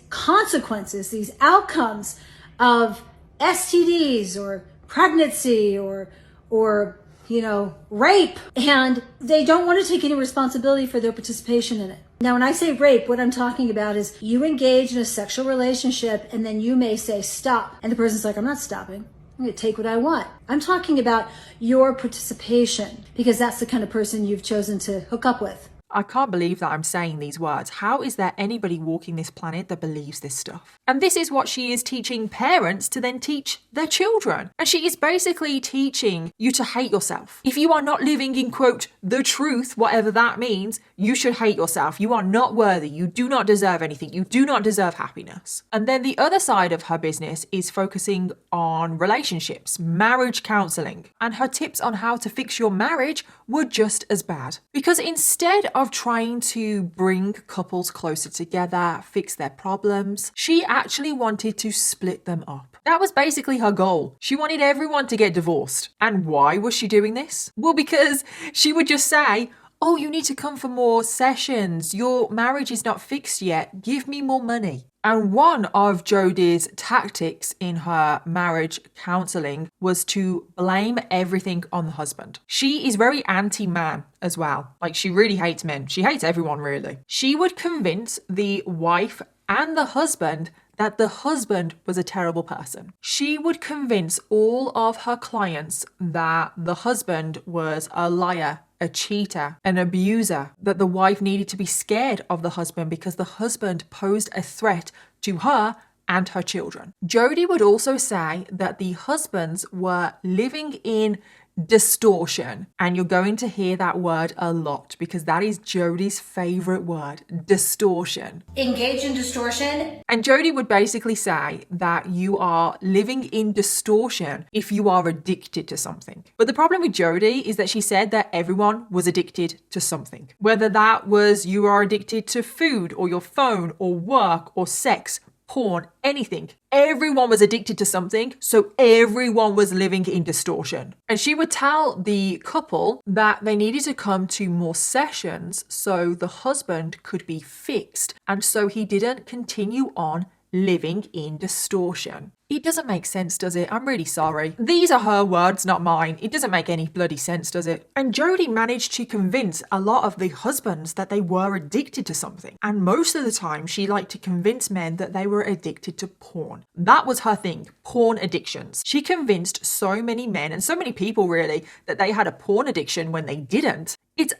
consequences, these outcomes of STDs or pregnancy or rape, and they don't want to take any responsibility for their participation in it. Now, when I say rape, what I'm talking about is you engage in a sexual relationship and then you may say stop, and the person's like, I'm not stopping. I'm going to take what I want. I'm talking about your participation because that's the kind of person you've chosen to hook up with. I can't believe that I'm saying these words. How is there anybody walking this planet that believes this stuff? And this is what she is teaching parents to then teach their children. And she is basically teaching you to hate yourself. If you are not living in, quote, the truth, whatever that means, you should hate yourself. You are not worthy. You do not deserve anything. You do not deserve happiness. And then the other side of her business is focusing on relationships, marriage counseling. And her tips on how to fix your marriage were just as bad. Because instead of trying to bring couples closer together, fix their problems, she actually wanted to split them up. That was basically her goal. She wanted everyone to get divorced. And why was she doing this? Well, because she would just say, oh, you need to come for more sessions. Your marriage is not fixed yet. Give me more money. And one of Jodi's tactics in her marriage counseling was to blame everything on the husband. She is very anti-man as well. Like, she really hates men. She hates everyone, really. She would convince the wife and the husband that the husband was a terrible person. She would convince all of her clients that the husband was a liar, a cheater, an abuser, that the wife needed to be scared of the husband because the husband posed a threat to her and her children. Jodi would also say that the husbands were living in distortion. And you're going to hear that word a lot because that is Jodi's favorite word, distortion. Engage in distortion. And Jodi would basically say that you are living in distortion if you are addicted to something. But the problem with Jodi is that she said that everyone was addicted to something. Whether that was you are addicted to food or your phone or work or sex, porn, anything. Everyone was addicted to something, so everyone was living in distortion. And she would tell the couple that they needed to come to more sessions so the husband could be fixed and so he didn't continue on living in distortion. It doesn't make sense, does it? I'm really sorry. These are her words, not mine. It doesn't make any bloody sense, does it? And Jodi managed to convince a lot of the husbands that they were addicted to something. And most of the time, she liked to convince men that they were addicted to porn. That was her thing, porn addictions. She convinced so many men and so many people really that they had a porn addiction when they didn't. It's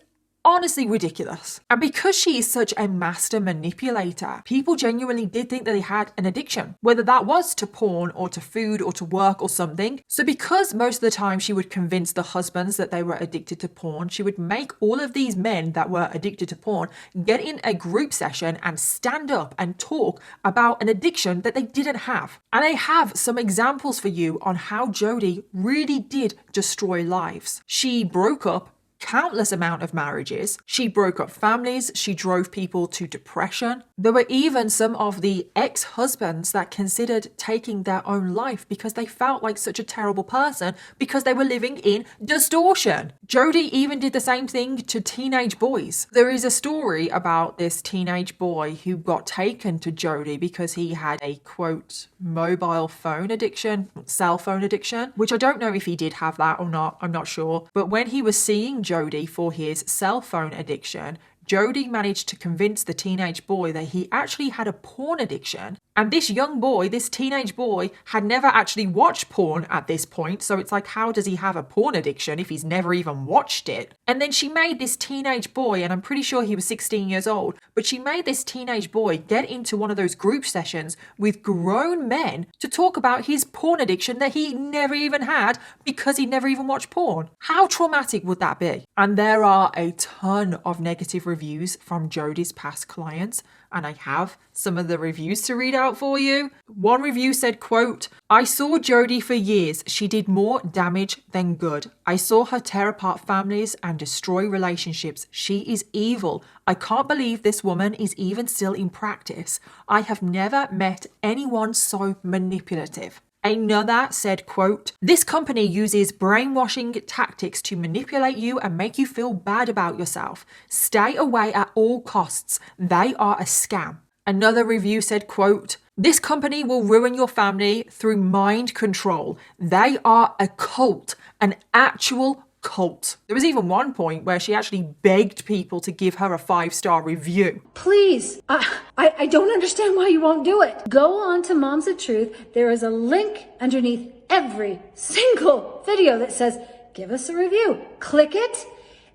honestly ridiculous. And because she is such a master manipulator, people genuinely did think that they had an addiction, whether that was to porn or to food or to work or something. So because most of the time she would convince the husbands that they were addicted to porn, she would make all of these men that were addicted to porn get in a group session and stand up and talk about an addiction that they didn't have. And I have some examples for you on how Jodi really did destroy lives. She broke up countless amount of marriages. She broke up families. She drove people to depression. There were even some of the ex-husbands that considered taking their own life because they felt like such a terrible person because they were living in distortion. Jodi even did the same thing to teenage boys. There is a story about this teenage boy who got taken to Jodi because he had a, quote, mobile phone addiction, cell phone addiction, which I don't know if he did have that or not, I'm not sure. But when he was seeing Jodi for his cell phone addiction, Jodi managed to convince the teenage boy that he actually had a porn addiction. And this young boy, this teenage boy, had never actually watched porn at this point. So it's like, how does he have a porn addiction if he's never even watched it? And then she made this teenage boy, and I'm pretty sure he was 16 years old, but she made this teenage boy get into one of those group sessions with grown men to talk about his porn addiction that he never even had because he never even watched porn. How traumatic would that be? And there are a ton of negative reviews from Jodi's past clients, and I have some of the reviews to read out for you. One review said, quote, I saw Jodi for years. She did more damage than good. I saw her tear apart families and destroy relationships. She is evil. I can't believe this woman is even still in practice. I have never met anyone so manipulative. Another said, quote, this company uses brainwashing tactics to manipulate you and make you feel bad about yourself. Stay away at all costs. They are a scam. Another review said, quote, this company will ruin your family through mind control. They are a cult, an actual cult. There was even one point where she actually begged people to give her a 5-star review. Please, I don't understand why you won't do it. Go on to Moms of Truth. There is a link underneath every single video that says, give us a review. Click it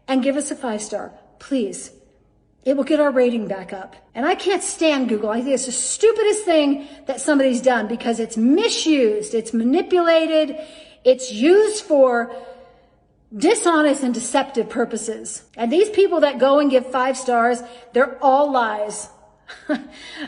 and give us a 5-star, please. It will get our rating back up. And I can't stand Google. I think it's the stupidest thing that somebody's done because it's misused, it's manipulated, it's used for dishonest and deceptive purposes. And these people that go and give 5 stars, they're all lies.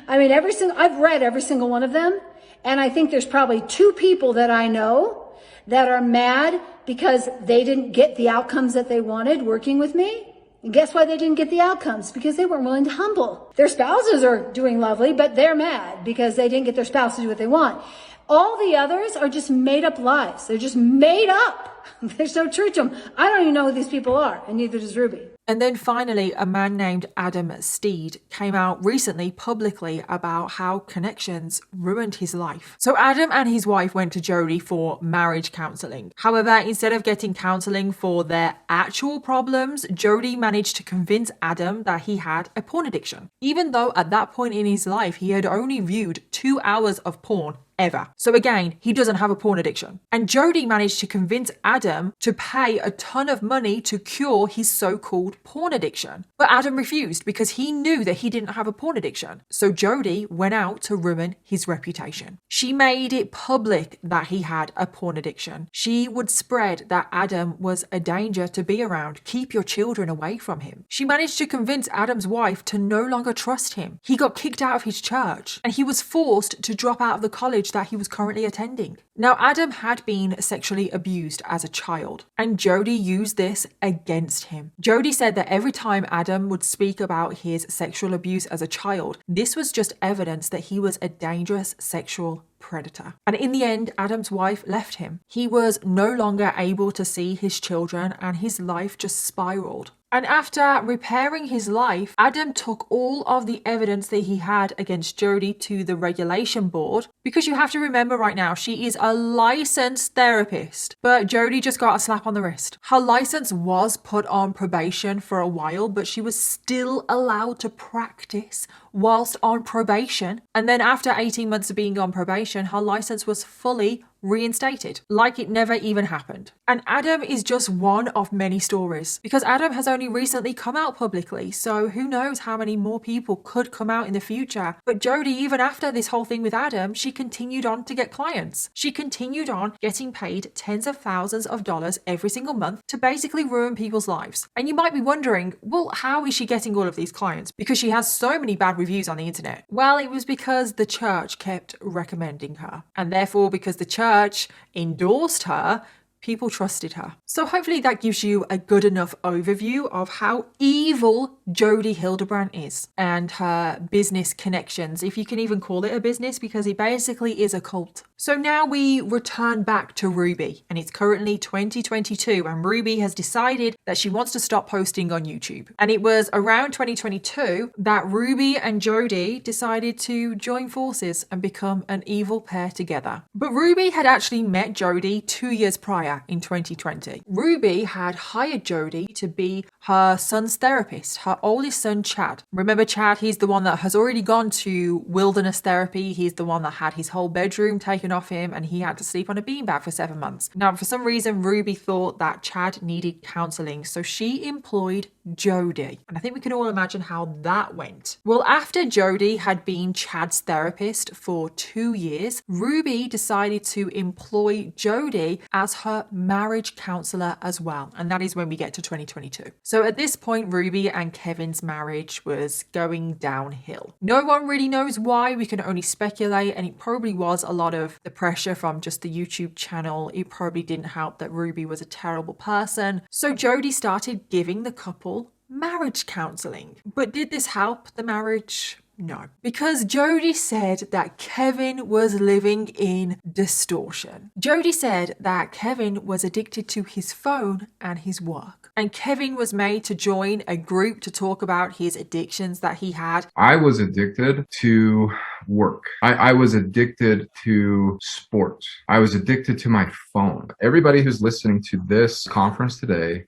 I mean, I've read every single one of them. And I think there's probably 2 people that I know that are mad because they didn't get the outcomes that they wanted working with me. And guess why they didn't get the outcomes? Because they weren't willing to humble. Their spouses are doing lovely, but they're mad because they didn't get their spouse to do what they want. All the others are just made up lies. They're just made up. There's no truth to them. I don't even know who these people are, and neither does Ruby. And then finally, a man named Adam Steed came out recently publicly about how connections ruined his life. So Adam and his wife went to Jodi for marriage counselling. However, instead of getting counselling for their actual problems, Jodi managed to convince Adam that he had a porn addiction, even though at that point in his life, he had only viewed 2 hours of porn ever. So again, he doesn't have a porn addiction. And Jodi managed to convince Adam to pay a ton of money to cure his so-called porn addiction. But Adam refused because he knew that he didn't have a porn addiction. So Jodi went out to ruin his reputation. She made it public that he had a porn addiction. She would spread that Adam was a danger to be around. Keep your children away from him. She managed to convince Adam's wife to no longer trust him. He got kicked out of his church and he was forced to drop out of the college that he was currently attending. Now, Adam had been sexually abused as a child, and Jodi used this against him. Jodi said that every time Adam would speak about his sexual abuse as a child, this was just evidence that he was a dangerous sexual predator. And in the end, Adam's wife left him. He was no longer able to see his children, and his life just spiraled. And after repairing his life, Adam took all of the evidence that he had against Jodi to the regulation board, because you have to remember right now, she is a licensed therapist, but Jodi just got a slap on the wrist. Her license was put on probation for a while, but she was still allowed to practice whilst on probation. And then after 18 months of being on probation, her license was fully reinstated, like it never even happened. And Adam is just one of many stories, because Adam has only recently come out publicly, so who knows how many more people could come out in the future. But Jodi, even after this whole thing with Adam, she continued on to get clients. She continued on getting paid tens of thousands of dollars every single month to basically ruin people's lives. And you might be wondering, well, how is she getting all of these clients? Because she has so many bad reviews on the internet. Well, it was because the church kept recommending her, and therefore because the church endorsed her, people trusted her. So hopefully that gives you a good enough overview of how evil Jodi Hilderbrandt is and her business connections, if you can even call it a business, because it basically is a cult. So now we return back to Ruby, and it's currently 2022, and Ruby has decided that she wants to stop posting on YouTube. And it was around 2022 that Ruby and Jodi decided to join forces and become an evil pair together. But Ruby had actually met Jodi 2 years prior in 2020. Ruby had hired Jodi to be her son's therapist, her oldest son, Chad. Remember Chad? He's the one that has already gone to wilderness therapy. He's the one that had his whole bedroom taken off him and he had to sleep on a beanbag for 7 months. Now, for some reason, Ruby thought that Chad needed counseling, so she employed Jodi. And I think we can all imagine how that went. Well, after Jodi had been Chad's therapist for 2 years, Ruby decided to employ Jodi as her marriage counselor as well. And that is when we get to 2022. So at this point, Ruby and Kevin's marriage was going downhill. No one really knows why. We can only speculate, and it probably was a lot of the pressure from just the YouTube channel. It probably didn't help that Ruby was a terrible person. So Jodi started giving the couple marriage counseling. But did this help the marriage? No, because Jodi said that Kevin was living in distortion. Jodi said that Kevin was addicted to his phone and his work. And Kevin was made to join a group to talk about his addictions that he had. I was addicted to work. I was addicted to sports. I was addicted to my phone. Everybody who's listening to this conference today,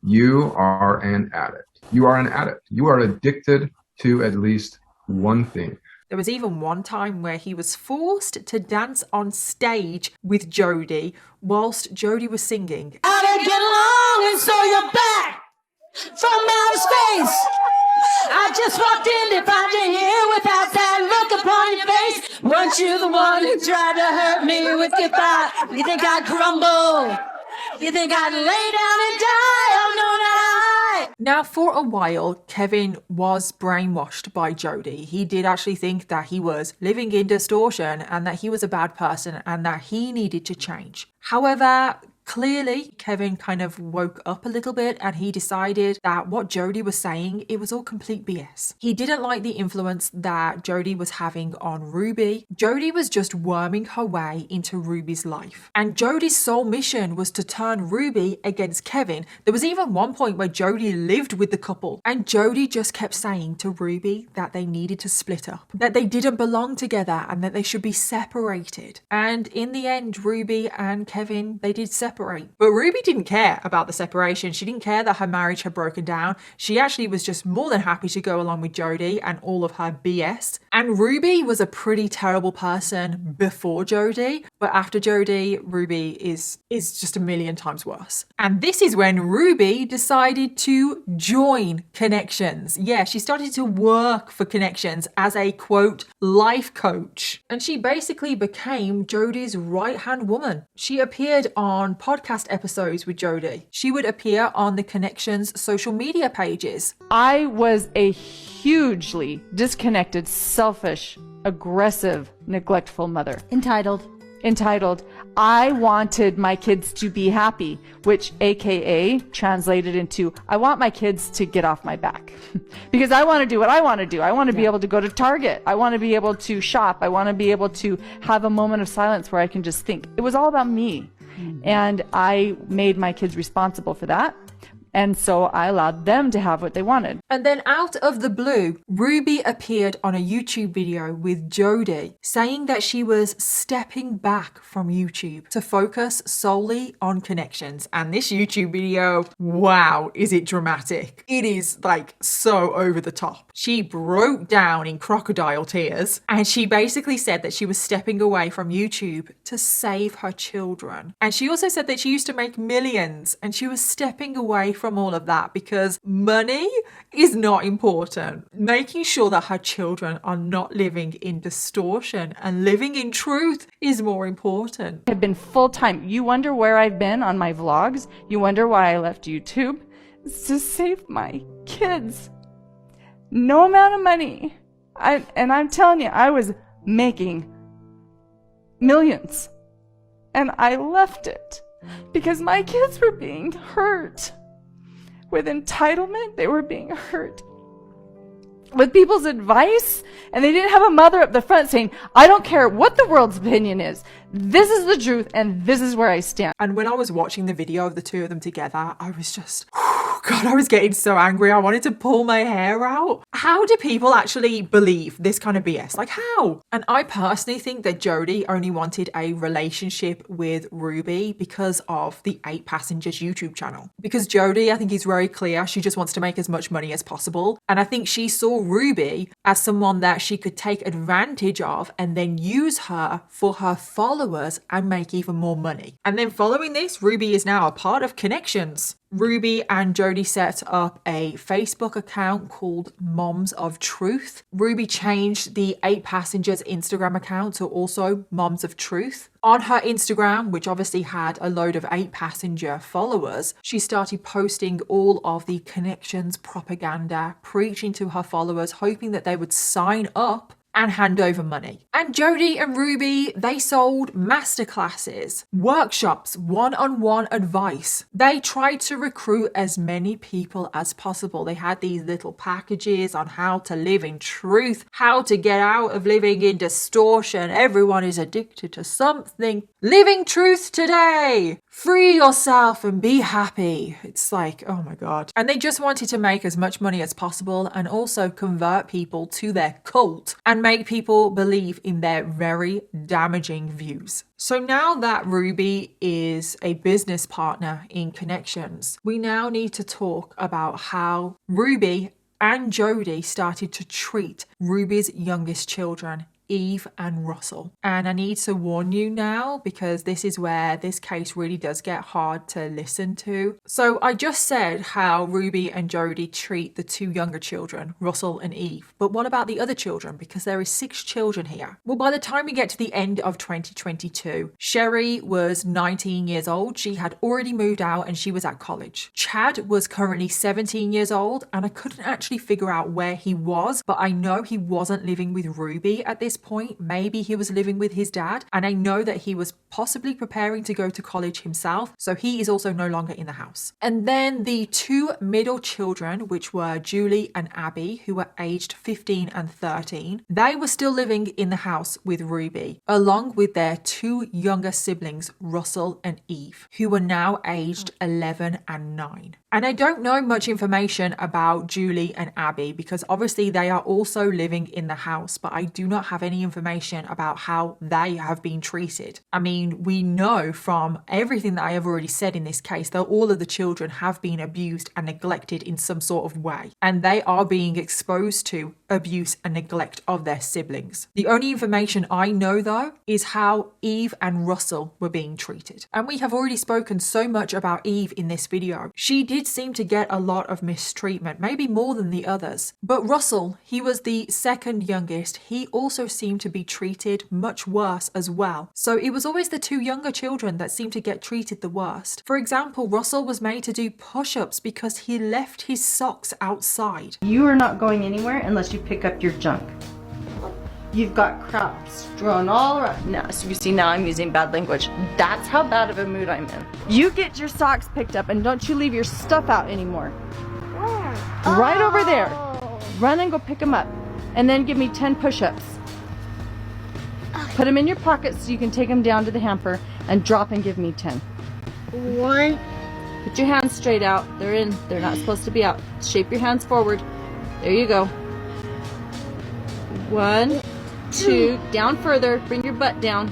you are an addict. You are an addict. You are addicted to at least one thing. There was even one time where he was forced to dance on stage with Jodi whilst Jodi was singing. I didn't get along and so you're back from outer space. I just walked in to find you here without that look upon your face. Weren't you the one who tried to hurt me with your thought? You think I'd crumble? You think I'd lay down and die? Oh no, not I. Now, for a while, Kevin was brainwashed by Jodi. He did actually think that he was living in distortion and that he was a bad person and that he needed to change. However, clearly, Kevin kind of woke up a little bit and he decided that what Jodi was saying, it was all complete BS. He didn't like the influence that Jodi was having on Ruby. Jodi was just worming her way into Ruby's life. And Jodi's sole mission was to turn Ruby against Kevin. There was even one point where Jodi lived with the couple and Jodi just kept saying to Ruby that they needed to split up, that they didn't belong together and that they should be separated. And in the end, Ruby and Kevin, they did separate. But Ruby didn't care about the separation. She didn't care that her marriage had broken down. She actually was just more than happy to go along with Jodi and all of her BS. And Ruby was a pretty terrible person before Jodi, but after Jodi, Ruby is just a million times worse. And this is when Ruby decided to join Connections. Yeah, she started to work for Connections as a, quote, life coach. And she basically became Jodi's right-hand woman. She appeared on podcast episodes with Jodi. She would appear on the Connections social media pages. I was a hugely disconnected, selfish, aggressive, neglectful mother. Entitled. I wanted my kids to be happy, which AKA translated into, I want my kids to get off my back because I want to do what I want to do. I want to be able to go to Target. I want to be able to shop. I want to be able to have a moment of silence where I can just think. It was all about me. And I made my kids responsible for that. And so I allowed them to have what they wanted. And then out of the blue, Ruby appeared on a YouTube video with Jodi saying that she was stepping back from YouTube to focus solely on Connections. And this YouTube video, wow, is it dramatic. It is like so over the top. She broke down in crocodile tears and she basically said that she was stepping away from YouTube to save her children. And she also said that she used to make millions and she was stepping away from all of that because money is not important. Making sure that her children are not living in distortion and living in truth is more important. I've been full-time. You wonder where I've been on my vlogs? You wonder why I left YouTube? It's to save my kids. No amount of money. And I'm telling you, I was making millions. And I left it because my kids were being hurt. With entitlement, they were being hurt. With people's advice, and they didn't have a mother up the front saying, I don't care what the world's opinion is. This is the truth, and this is where I stand. And when I was watching the video of the two of them together, I was just, God, I was getting so angry. I wanted to pull my hair out. How do people actually believe this kind of BS? Like, how? And I personally think that Jodi only wanted a relationship with Ruby because of the 8 Passengers YouTube channel. Because Jodi, I think, is very clear. She just wants to make as much money as possible. And I think she saw Ruby as someone that she could take advantage of and then use her for her followers and make even more money. And then following this, Ruby is now a part of Connections. Ruby and Jodi set up a Facebook account called Moms of Truth. Ruby changed the 8 Passengers Instagram account to also Moms of Truth. On her Instagram, which obviously had a load of 8 Passenger followers, she started posting all of the Connections propaganda, preaching to her followers, hoping that they would sign up and hand over money. And Jodi and Ruby, they sold masterclasses, workshops, one-on-one advice. They tried to recruit as many people as possible. They had these little packages on how to live in truth, how to get out of living in distortion. Everyone is addicted to something. Living truth today. Free yourself and be happy. It's like, oh my God. And they just wanted to make as much money as possible and also convert people to their cult and make people believe in their very damaging views. So now that Ruby is a business partner in Connections, we now need to talk about how Ruby and Jodi started to treat Ruby's youngest children, Eve and Russell. And I need to warn you now, because this is where this case really does get hard to listen to. So I just said how Ruby and Jodi treat the 2 younger children, Russell and Eve. But what about the other children? Because there is 6 children here. Well, by the time we get to the end of 2022, Sherry was 19 years old. She had already moved out and she was at college. Chad was currently 17 years old, and I couldn't actually figure out where he was, but I know he wasn't living with Ruby at this point. Maybe he was living with his dad, and I know that he was possibly preparing to go to college himself, so he is also no longer in the house. And then the 2 middle children, which were Julie and Abby, who were aged 15 and 13, they were still living in the house with Ruby, along with their 2 younger siblings, Russell and Eve, who were now aged 11 and 9. And I don't know much information about Julie and Abby because obviously they are also living in the house, but I do not have any information about how they have been treated. I mean, we know from everything that I have already said in this case that all of the children have been abused and neglected in some sort of way, and they are being exposed to abuse and neglect of their siblings. The only information I know though is how Eve and Russell were being treated. And we have already spoken so much about Eve in this video. She did seem to get a lot of mistreatment, maybe more than the others. But Russell, he was the second youngest. He also seemed to be treated much worse as well. So it was always the 2 younger children that seemed to get treated the worst. For example, Russell was made to do push-ups because he left his socks outside. You are not going anywhere unless you pick up your junk. You've got crap strewn all around. Now, so you see, now I'm using bad language. That's how bad of a mood I'm in. You get your socks picked up and don't you leave your stuff out anymore. Right over there. Run and go pick them up. And then give me 10 push-ups. Put them in your pockets so you can take them down to the hamper and drop and give me 10. 1. Put your hands straight out. They're in. They're not supposed to be out. Shape your hands forward. There you go. 1, 2, down further. Bring your butt down.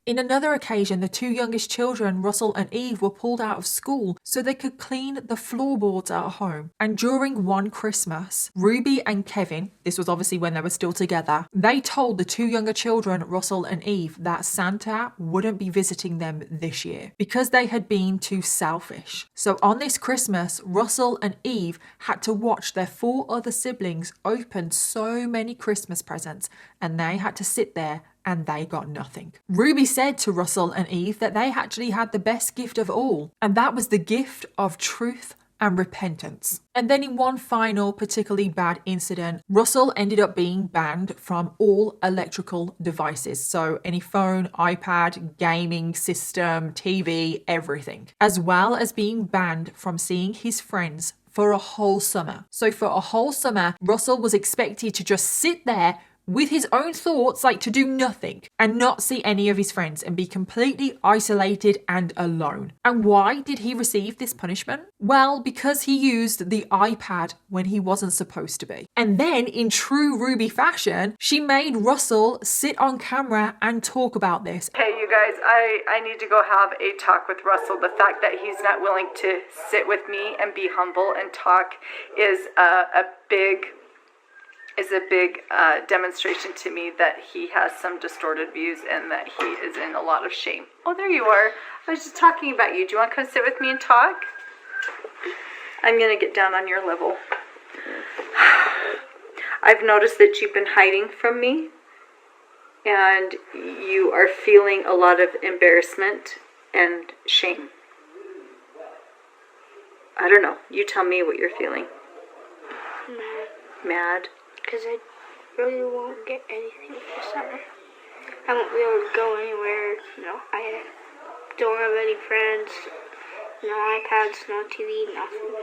In another occasion, the 2 youngest children, Russell and Eve, were pulled out of school so they could clean the floorboards at home. And during one Christmas, Ruby and Kevin, this was obviously when they were still together, they told the 2 younger children, Russell and Eve, that Santa wouldn't be visiting them this year because they had been too selfish. So on this Christmas, Russell and Eve had to watch their 4 other siblings open so many Christmas presents, and they had to sit there and they got nothing. Ruby said to Russell and Eve that they actually had the best gift of all, and that was the gift of truth and repentance. And then in one final particularly bad incident, Russell ended up being banned from all electrical devices. So any phone, iPad, gaming system, TV, everything. As well as being banned from seeing his friends for a whole summer. So for a whole summer, Russell was expected to just sit there with his own thoughts, like to do nothing and not see any of his friends and be completely isolated and alone. And why did he receive this punishment? Well, because he used the iPad when he wasn't supposed to be. And then in true Ruby fashion, she made Russell sit on camera and talk about this. Hey, you guys, I need to go have a talk with Russell. The fact that he's not willing to sit with me and be humble and talk is a big demonstration to me that he has some distorted views and that he is in a lot of shame. Oh, there you are. I was just talking about you. Do you want to come sit with me and talk? I'm going to get down on your level. I've noticed that you've been hiding from me and you are feeling a lot of embarrassment and shame. I don't know. You tell me what you're feeling. Mad? Because I really won't get anything for summer. I won't be able to go anywhere. No, I don't have any friends. No iPads, no TV, nothing.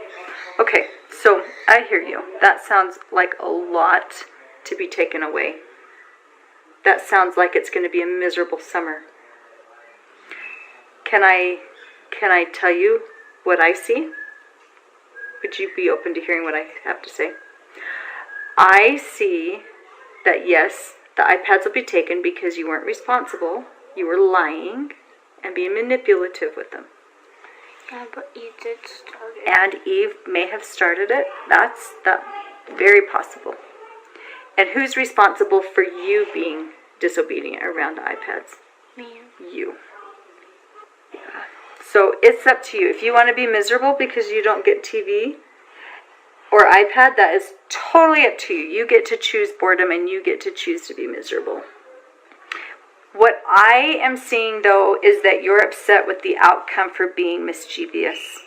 Okay, so I hear you. That sounds like a lot to be taken away. That sounds like it's going to be a miserable summer. Can I tell you what I see? Would you be open to hearing what I have to say? I see that yes, the iPads will be taken because you weren't responsible. You were lying and being manipulative with them. Yeah, but you did start it. And Eve may have started it. That's very possible. And who's responsible for you being disobedient around the iPads? Me. You. Yeah. So it's up to you. If you want to be miserable because you don't get TV or iPad, that is totally up to you. You get to choose boredom and you get to choose to be miserable. What I am seeing, though, is that you're upset with the outcome for being mischievous.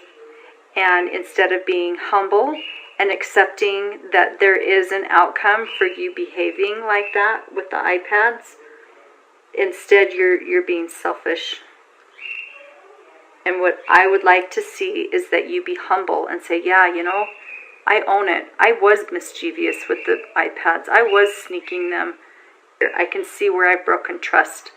And instead of being humble and accepting that there is an outcome for you behaving like that with the iPads, instead you're being selfish. And what I would like to see is that you be humble and say, yeah, you know, I own it. I was mischievous with the iPads. I was sneaking them. I can see where I've broken trust.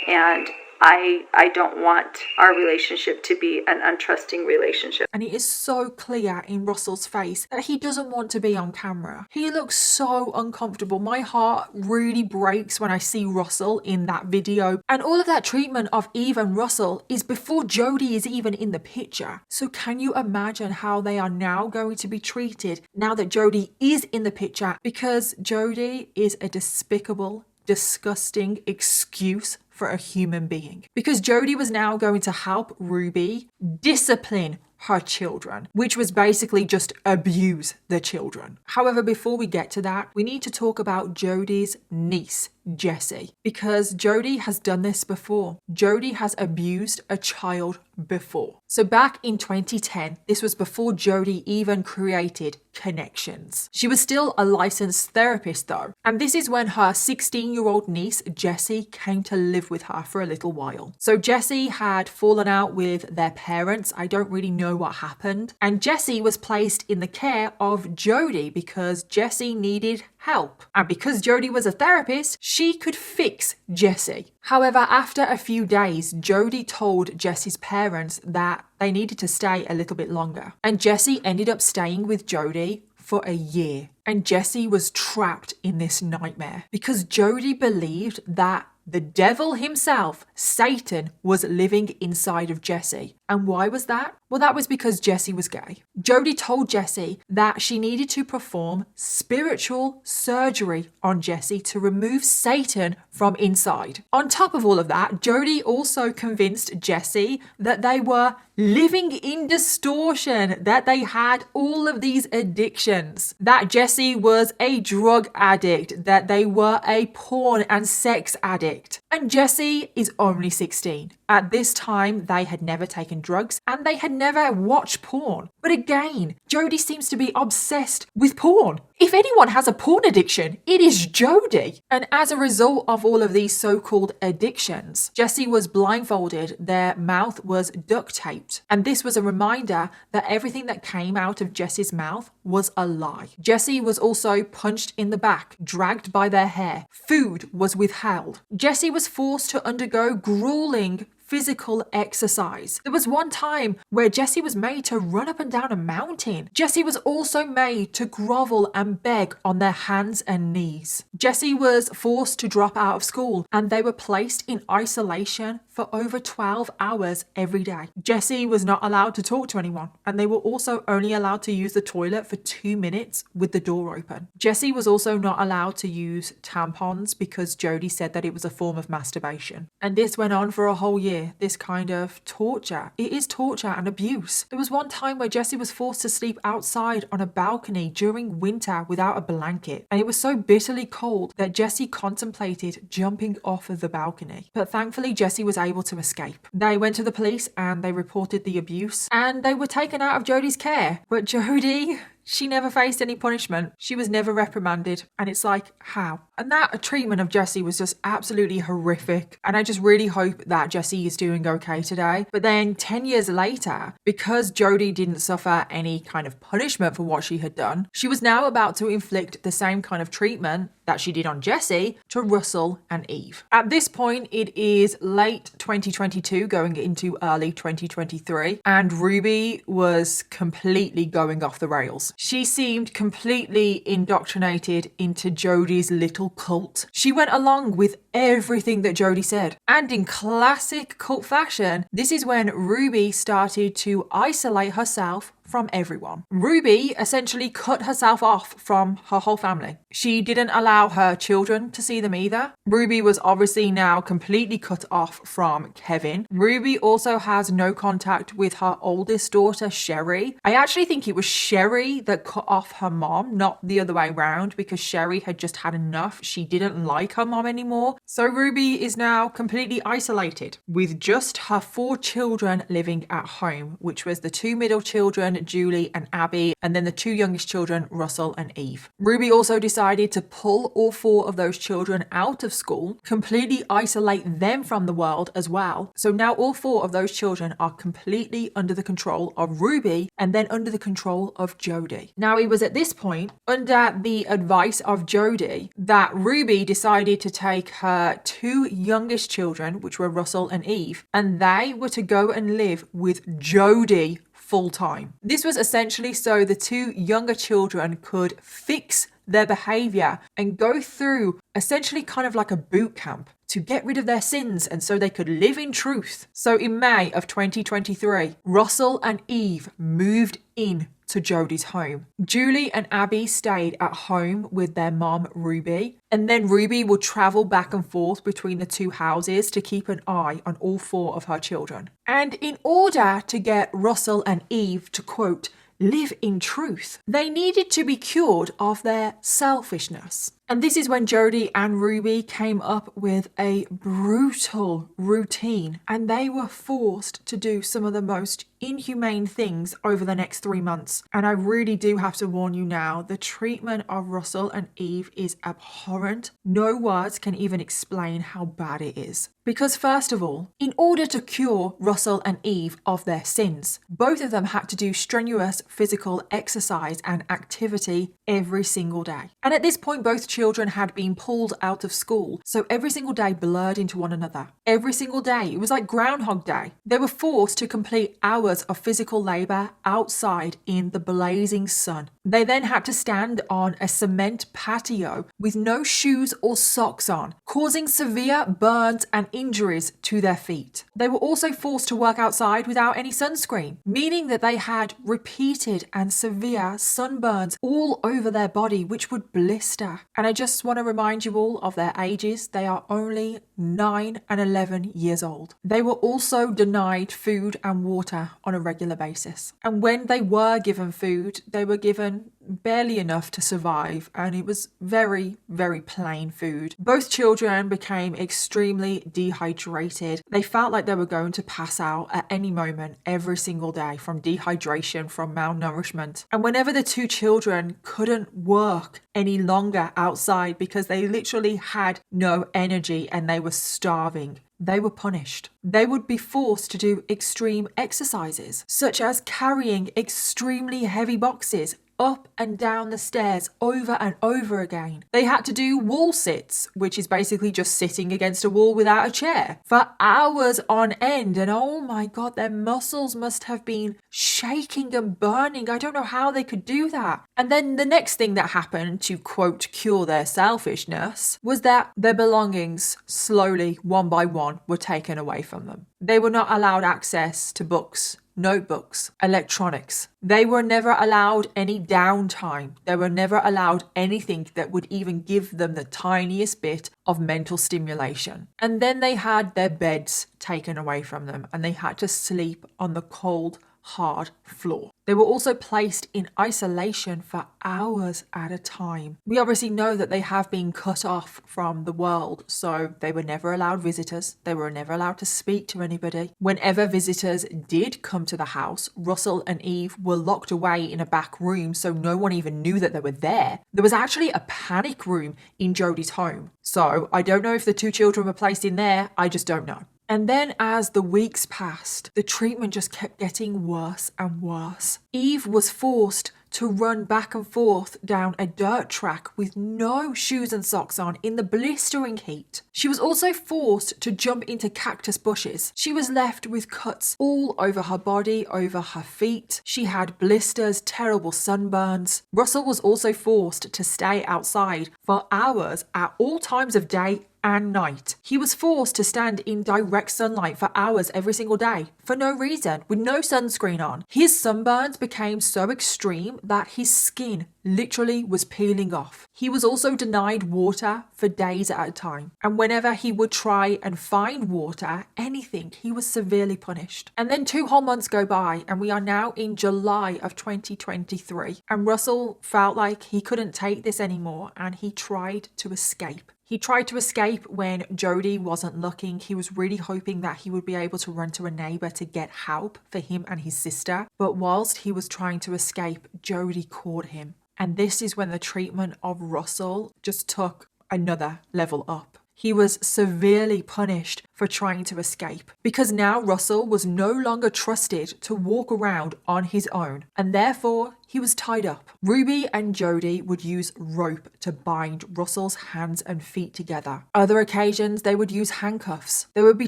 And I don't want our relationship to be an untrusting relationship. And it is so clear in Russell's face that he doesn't want to be on camera. He looks so uncomfortable. My heart really breaks when I see Russell in that video. And all of that treatment of Eve and Russell is before Jodi is even in the picture. So can you imagine how they are now going to be treated now that Jodi is in the picture? Because Jodi is a despicable, disgusting excuse for a human being. Because Jodi was now going to help Ruby discipline her children, which was basically just abuse the children. However, before we get to that, we need to talk about Jodi's niece, Jessie, because Jodi has done this before. Jodi has abused a child before. So back in 2010, this was before Jodi even created Connections. She was still a licensed therapist though, and this is when her 16-year-old niece, Jessie, came to live with her for a little while. So Jessie had fallen out with their parents. I don't really know what happened. And Jessie was placed in the care of Jodi because Jessie needed help. And because Jodi was a therapist, she could fix Jessie. However, after a few days, Jodi told Jessie's parents that they needed to stay a little bit longer. And Jessie ended up staying with Jodi for a year. And Jessie was trapped in this nightmare because Jodi believed that the devil himself, Satan, was living inside of Jessie. And why was that? Well, that was because Jessie was gay. Jodi told Jessie that she needed to perform spiritual surgery on Jessie to remove Satan from inside. On top of all of that, Jodi also convinced Jessie that they were living in distortion, that they had all of these addictions, that Jessie was a drug addict, that they were a porn and sex addict. And Jesse is only 16. At this time, they had never taken drugs and they had never watched porn. But again, Jodi seems to be obsessed with porn. If anyone has a porn addiction, it is Jodi. And as a result of all of these so-called addictions, Jesse was blindfolded, their mouth was duct taped. And this was a reminder that everything that came out of Jesse's mouth was a lie. Jesse was also punched in the back, dragged by their hair. Food was withheld. Jesse was forced to undergo grueling physical exercise. There was one time where Jesse was made to run up and down a mountain. Jesse was also made to grovel and beg on their hands and knees. Jesse was forced to drop out of school and they were placed in isolation for over 12 hours every day. Jesse was not allowed to talk to anyone and they were also only allowed to use the toilet for 2 minutes with the door open. Jesse was also not allowed to use tampons because Jodi said that it was a form of masturbation. And this went on for a whole year. This kind of torture. It is torture and abuse. There was one time where Jesse was forced to sleep outside on a balcony during winter without a blanket. And it was so bitterly cold that Jesse contemplated jumping off of the balcony. But thankfully, Jesse was able to escape. They went to the police and they reported the abuse and they were taken out of Jodi's care. But Jodi, she never faced any punishment. She was never reprimanded. And it's like, how? And that treatment of Jesse was just absolutely horrific. And I just really hope that Jesse is doing okay today. But then 10 years later, because Jodi didn't suffer any kind of punishment for what she had done, she was now about to inflict the same kind of treatment that she did on Jesse to Russell and Eve. At this point, it is late 2022 going into early 2023, and Ruby was completely going off the rails. She seemed completely indoctrinated into Jodi's little cult. She went along with everything that Jodi said. And in classic cult fashion, this is when Ruby started to isolate herself from everyone. Ruby essentially cut herself off from her whole family. She didn't allow her children to see them either. Ruby was obviously now completely cut off from Kevin. Ruby also has no contact with her oldest daughter, Sherry. I actually think it was Sherry that cut off her mom, not the other way around, because Sherry had just had enough. She didn't like her mom anymore. So Ruby is now completely isolated with just her 4 children living at home, which was the 2 middle children, Julie and Abby, and then the 2 youngest children, Russell and Eve. Ruby also decided to pull all 4 of those children out of school, completely isolate them from the world as well. So now all 4 of those children are completely under the control of Ruby and then under the control of Jodi. Now it was at this point, under the advice of Jodi, that Ruby decided to take her 2 youngest children, which were Russell and Eve, and they were to go and live with Jodi full time. This was essentially so the 2 younger children could fix their behavior and go through essentially kind of like a boot camp to get rid of their sins and so they could live in truth. So in May of 2023, Russell and Eve moved in to Jodi's home. Julie and Abby stayed at home with their mom, Ruby, and then Ruby would travel back and forth between the 2 houses to keep an eye on all 4 of her children. And in order to get Russell and Eve to, quote, live in truth, they needed to be cured of their selfishness. And this is when Jodi and Ruby came up with a brutal routine, and they were forced to do some of the most inhumane things over the next 3 months. And I really do have to warn you now, the treatment of Russell and Eve is abhorrent. No words can even explain how bad it is. Because first of all, in order to cure Russell and Eve of their sins, both of them had to do strenuous physical exercise and activity every single day. And at this point, both children had been pulled out of school, so every single day blurred into one another. Every single day, it was like Groundhog Day. They were forced to complete hours of physical labor outside in the blazing sun. They then had to stand on a cement patio with no shoes or socks on, causing severe burns and injuries to their feet. They were also forced to work outside without any sunscreen, meaning that they had repeated and severe sunburns all over their body, which would blister. And I just want to remind you all of their ages. They are only 9 and 11 years old. They were also denied food and water on a regular basis. And when they were given food, they were given barely enough to survive, and it was very, very plain food. Both children became extremely dehydrated. They felt like they were going to pass out at any moment every single day from dehydration, from malnourishment. And whenever the two children couldn't work any longer outside because they literally had no energy and they were starving, they were punished. They would be forced to do extreme exercises, such as carrying extremely heavy boxes up and down the stairs over and over again. They had to do wall sits, which is basically just sitting against a wall without a chair, for hours on end. And oh my God, their muscles must have been shaking and burning. I don't know how they could do that. And then the next thing that happened to, quote, cure their selfishness was that their belongings slowly, one by one, were taken away from them. They were not allowed access to books, notebooks, electronics. They were never allowed any downtime. They were never allowed anything that would even give them the tiniest bit of mental stimulation. And then they had their beds taken away from them, and they had to sleep on the cold, hard floor. They were also placed in isolation for hours at a time. We obviously know that they have been cut off from the world, so they were never allowed visitors. They were never allowed to speak to anybody. Whenever visitors did come to the house, Russell and Eve were locked away in a back room, so no one even knew that they were there. There was actually a panic room in Jodi's home. So I don't know if the two children were placed in there. I just don't know. And then as the weeks passed, the treatment just kept getting worse and worse. Eve was forced to run back and forth down a dirt track with no shoes and socks on in the blistering heat. She was also forced to jump into cactus bushes. She was left with cuts all over her body, over her feet. She had blisters, terrible sunburns. Russell was also forced to stay outside for hours at all times of day and night. He was forced to stand in direct sunlight for hours every single day for no reason, with no sunscreen on. His sunburns became so extreme that his skin literally was peeling off. He was also denied water for days at a time. And whenever he would try and find water, anything, he was severely punished. And then 2 whole months go by, and we are now in July of 2023. And Russell felt like he couldn't take this anymore, and he tried to escape. He tried to escape when Jodi wasn't looking. He was really hoping that he would be able to run to a neighbour to get help for him and his sister. But whilst he was trying to escape, Jodi caught him. And this is when the treatment of Russell just took another level up. He was severely punished for trying to escape, because now Russell was no longer trusted to walk around on his own, and therefore he was tied up. Ruby and Jodi would use rope to bind Russell's hands and feet together. Other occasions, they would use handcuffs. There would be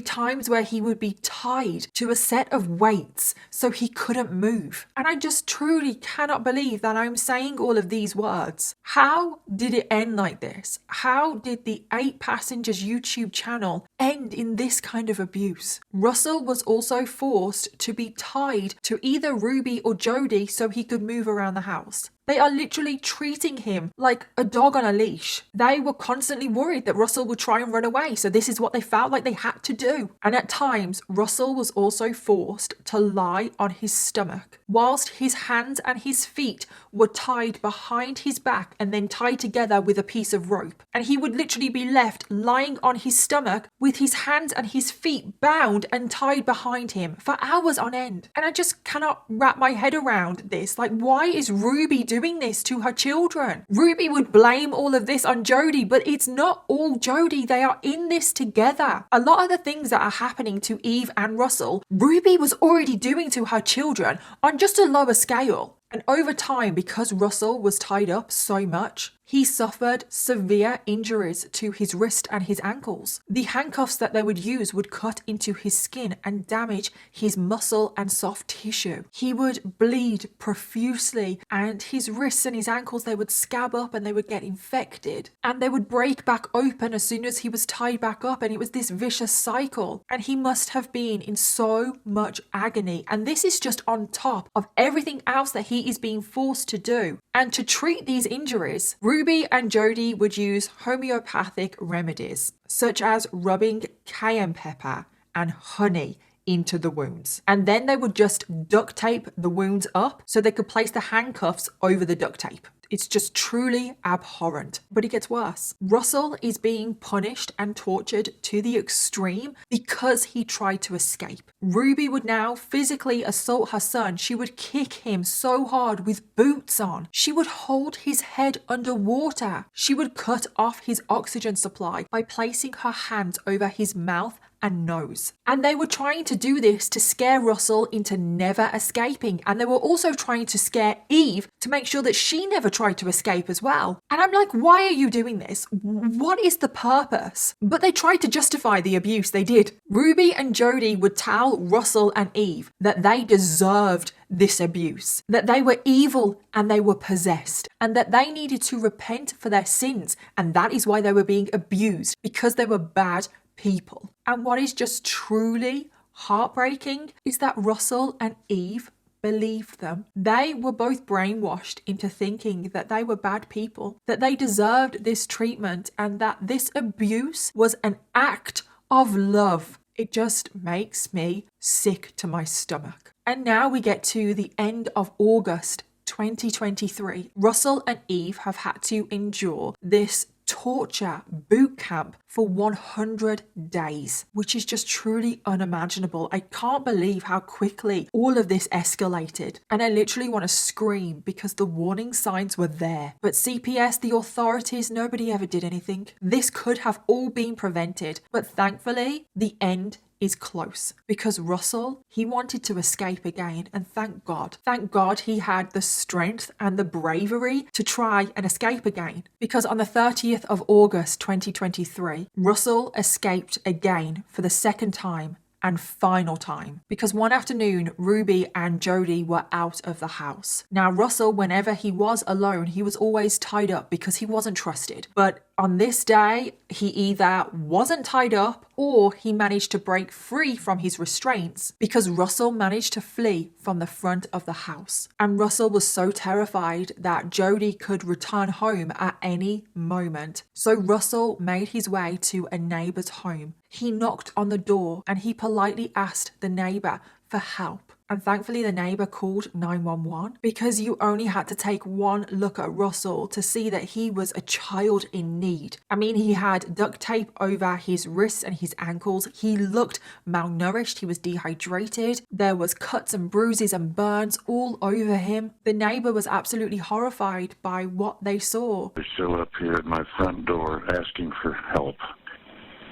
times where he would be tied to a set of weights so he couldn't move. And I just truly cannot believe that I'm saying all of these words. How did it end like this? How did the 8 Passengers YouTube channel end in this kind of abuse? Russell was also forced to be tied to either Ruby or Jodi so he could move around the house. They are literally treating him like a dog on a leash. They were constantly worried that Russell would try and run away, so this is what they felt like they had to do. And at times, Russell was also forced to lie on his stomach, whilst his hands and his feet were tied behind his back and then tied together with a piece of rope. And he would literally be left lying on his stomach with his hands and his feet bound and tied behind him for hours on end. And I just cannot wrap my head around this. Like, why is Ruby doing this to her children? Ruby would blame all of this on Jodi, but it's not all Jodi. They are in this together. A lot of the things that are happening to Eve and Russell, Ruby was already doing to her children on just a lower scale. And over time, because Russell was tied up so much, he suffered severe injuries to his wrist and his ankles. The handcuffs that they would use would cut into his skin and damage his muscle and soft tissue. He would bleed profusely, and his wrists and his ankles, they would scab up and they would get infected. And they would break back open as soon as he was tied back up, and it was this vicious cycle. And he must have been in so much agony. And this is just on top of everything else that he is being forced to do. And to treat these injuries, Ruby and Jodi would use homeopathic remedies, such as rubbing cayenne pepper and honey into the wounds. And then they would just duct tape the wounds up so they could place the handcuffs over the duct tape. It's just truly abhorrent. But it gets worse. Russell is being punished and tortured to the extreme because he tried to escape. Ruby would now physically assault her son. She would kick him so hard with boots on. She would hold his head underwater. She would cut off his oxygen supply by placing her hands over his mouth and nose. And they were trying to do this to scare Russell into never escaping. And they were also trying to scare Eve to make sure that she never tried to escape as well. And I'm like, why are you doing this? What is the purpose? But they tried to justify the abuse they did. Ruby and Jodi would tell Russell and Eve that they deserved this abuse, that they were evil and they were possessed, and that they needed to repent for their sins. And that is why they were being abused, because they were bad people. And what is just truly heartbreaking is that Russell and Eve believed them. They were both brainwashed into thinking that they were bad people, that they deserved this treatment, and that this abuse was an act of love. It just makes me sick to my stomach. And now we get to the end of August 2023. Russell and Eve have had to endure this torture boot camp for 100 days, which is just truly unimaginable. I can't believe how quickly all of this escalated. And I literally want to scream because the warning signs were there. But CPS, the authorities, nobody ever did anything. This could have all been prevented. But thankfully, the end is close, because Russell, he wanted to escape again, and thank God he had the strength and the bravery to try and escape again, because on the 30th of August 2023, Russell escaped again for the second time and final time, because one afternoon Ruby and Jodi were out of the house. Now Russell, whenever he was alone, he was always tied up because he wasn't trusted. But on this day, he either wasn't tied up or he managed to break free from his restraints, because Russell managed to flee from the front of the house. And Russell was so terrified that Jodi could return home at any moment. So Russell made his way to a neighbor's home. He knocked on the door and he politely asked the neighbor for help. And thankfully the neighbor called 911, because you only had to take one look at Russell to see that he was a child in need. I mean, he had duct tape over his wrists and his ankles. He looked malnourished. He was dehydrated. There was cuts and bruises and burns all over him. The neighbor was absolutely horrified by what they saw. They show up here at my front door asking for help.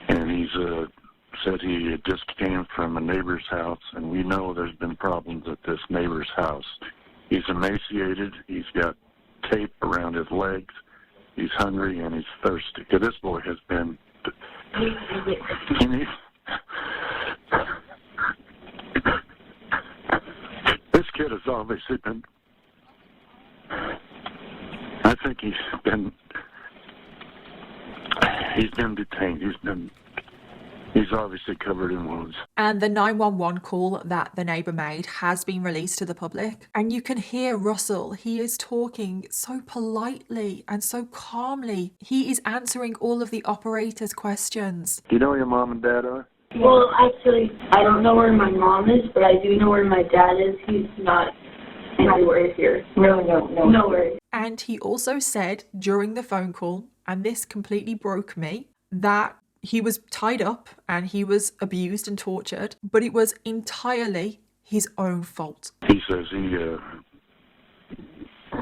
And he's said he just came from a neighbor's house, and we know there's been problems at this neighbor's house. He's emaciated, he's got tape around his legs, he's hungry, and he's thirsty. This boy has been... This kid has obviously been... I think he's been detained. He's obviously covered in wounds. And the 911 call that the neighbor made has been released to the public. And you can hear Russell. He is talking so politely and so calmly. He is answering all of the operator's questions. Do you know where your mom and dad are? Well, actually, I don't know where my mom is, but I do know where my dad is. He's not anywhere here. Really, nowhere. And he also said during the phone call, and this completely broke me, that he was tied up and he was abused and tortured, but it was entirely his own fault. He says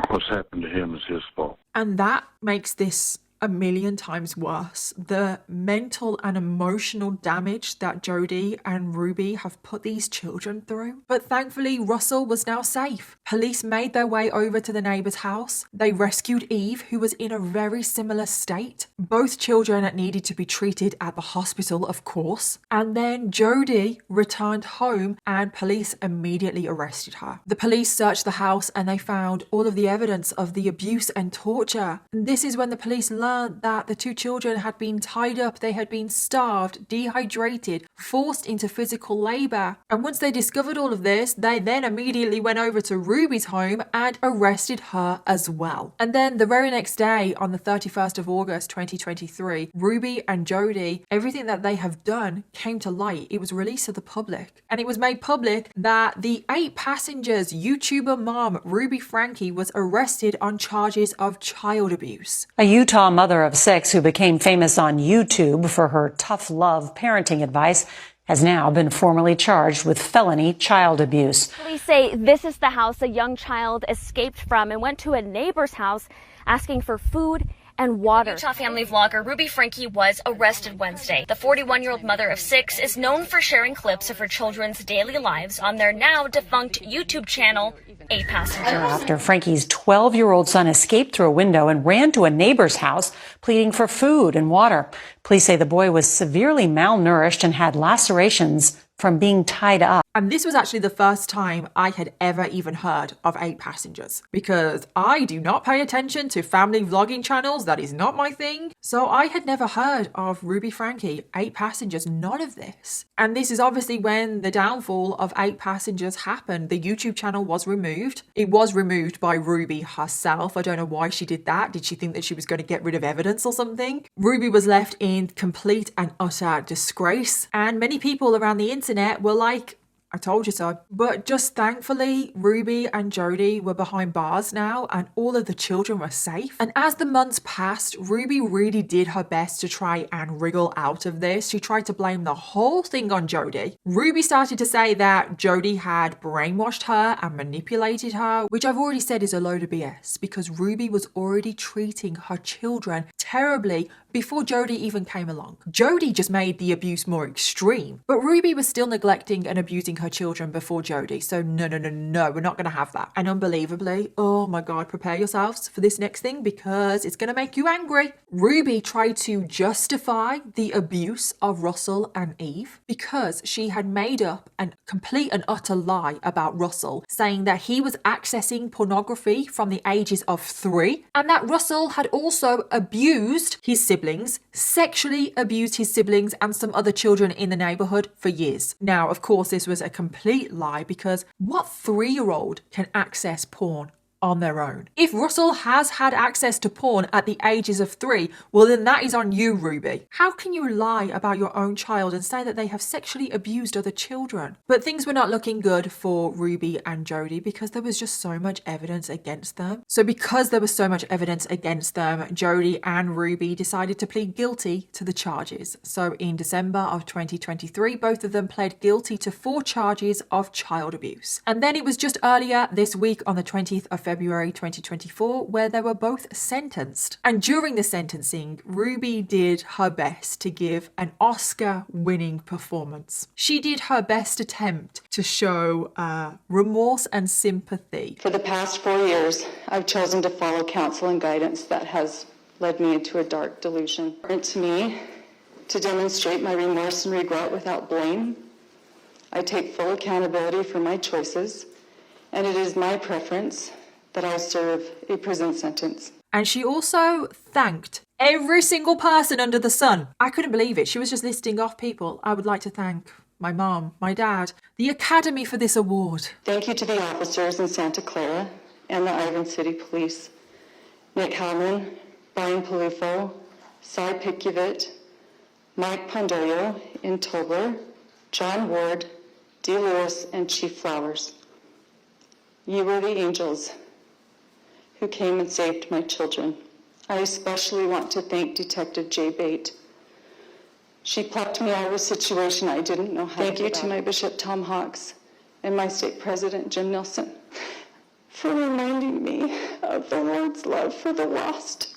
what's happened to him is his fault. And that makes this a million times worse. The mental and emotional damage that Jodi and Ruby have put these children through. But thankfully, Russell was now safe. Police made their way over to the neighbor's house. They rescued Eve, who was in a very similar state. Both children needed to be treated at the hospital, of course. And then Jodi returned home and police immediately arrested her. The police searched the house and they found all of the evidence of the abuse and torture. And this is when the police learned learned that the two children had been tied up, they had been starved, dehydrated, forced into physical labor. And once they discovered all of this, they then immediately went over to Ruby's home and arrested her as well. And then the very next day, on the 31st of August 2023, Ruby and Jodi, everything that they have done came to light. It was released to the public. And it was made public that the 8 Passengers YouTuber mom, Ruby Franke, was arrested on charges of child abuse. A Utah mother of 6 who became famous on YouTube for her tough love parenting advice has now been formally charged with felony child abuse. Police say this is the house a young child escaped from and went to a neighbor's house asking for food and water. Utah family vlogger Ruby Franke was arrested Wednesday. The 41-year-old mother of 6 is known for sharing clips of her children's daily lives on their now defunct YouTube channel, 8 Passengers. After Franke's 12-year-old son escaped through a window and ran to a neighbor's house, pleading for food and water. Police say the boy was severely malnourished and had lacerations from being tied up. And this was actually the first time I had ever even heard of 8 Passengers, because I do not pay attention to family vlogging channels. That is not my thing. So I had never heard of Ruby Franke, 8 Passengers, none of this. And this is obviously when the downfall of 8 Passengers happened. The YouTube channel was removed. It was removed by Ruby herself. I don't know why she did that. Did she think that she was going to get rid of evidence or something? Ruby was left in complete and utter disgrace. And many people around the internet were like, I told you so. But just thankfully, Ruby and Jodi were behind bars now and all of the children were safe. And as the months passed, Ruby really did her best to try and wriggle out of this. She tried to blame the whole thing on Jodi. Ruby started to say that Jodi had brainwashed her and manipulated her, which I've already said is a load of BS, because Ruby was already treating her children terribly before Jodi even came along. Jodi just made the abuse more extreme, but Ruby was still neglecting and abusing her children before Jodi. So no, we're not going to have that. And unbelievably, oh my God, prepare yourselves for this next thing because it's going to make you angry. Ruby tried to justify the abuse of Russell and Eve because she had made up a complete and utter lie about Russell, saying that he was accessing pornography from the ages of 3 and that Russell had also abused his siblings, sexually abused his siblings and some other children in the neighborhood for years. Now, of course, this was a complete lie because what 3-year-old can access porn on their own? If Russell has had access to porn at the ages of 3, well then that is on you, Ruby. How can you lie about your own child and say that they have sexually abused other children? But things were not looking good for Ruby and Jodi because there was just so much evidence against them. So because there was so much evidence against them, Jodi and Ruby decided to plead guilty to the charges. So in December of 2023, both of them pled guilty to 4 charges of child abuse. And then it was just earlier this week on the 20th of February 2024 where they were both sentenced. And during the sentencing, Ruby did her best to give an Oscar-winning performance. She did her best attempt to show remorse and sympathy. For the past 4 years, I've chosen to follow counsel and guidance that has led me into a dark delusion. And to me, to demonstrate my remorse and regret without blame, I take full accountability for my choices, and it is my preference that I serve a prison sentence. And she also thanked every single person under the sun. I couldn't believe it. She was just listing off people. I would like to thank my mom, my dad, the Academy for this award. Thank you to the officers in Santa Clara and the Ivan City Police, Nick Hellman, Brian Palufo, Cy Pickuvit, Mike Pondoyo in Tobler, John Ward, D. Lewis, and Chief Flowers. You were the angels who came and saved my children. I especially want to thank Detective Jay Bate. She plucked me out of a situation I didn't know how to get out. Thank you to my Bishop Tom Hawks and my state president Jim Nelson for reminding me of the Lord's love for the lost.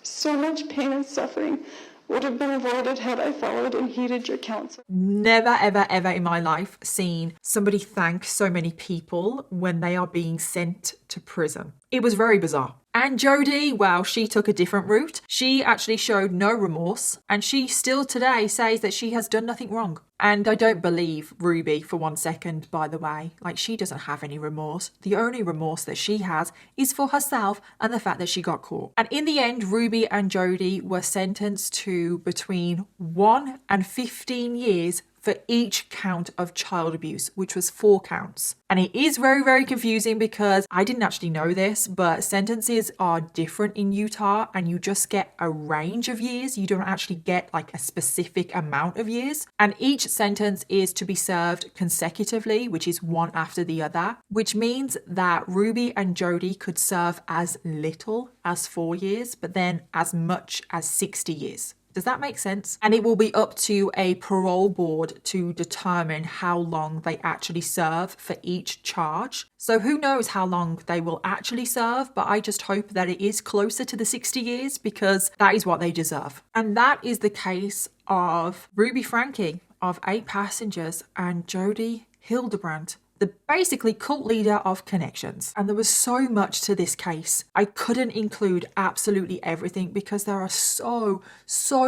So much pain and suffering would have been avoided had I followed and heeded your counsel. Never, ever in my life seen somebody thank so many people when they are being sent to prison. It was very bizarre. And Jodi, well, she took a different route. She actually showed no remorse, and she still today says that she has done nothing wrong. And I don't believe Ruby for 1 second, by the way. Like, she doesn't have any remorse. The only remorse that she has is for herself and the fact that she got caught. And in the end, Ruby and Jodi were sentenced to between 1 and 15 years for each count of child abuse, which was 4 counts. And it is very, very confusing because I didn't actually know this, but sentences are different in Utah and you just get a range of years. You don't actually get like a specific amount of years. And each sentence is to be served consecutively, which is one after the other, which means that Ruby and Jodi could serve as little as 4 years, but then as much as 60 years. Does that make sense? And it will be up to a parole board to determine how long they actually serve for each charge. So who knows how long they will actually serve, but I just hope that it is closer to the 60 years because that is what they deserve. And that is the case of Ruby Franke of 8 Passengers and Jodi Hilderbrandt, the basically cult leader of Connections. And there was so much to this case. I couldn't include absolutely everything because there are so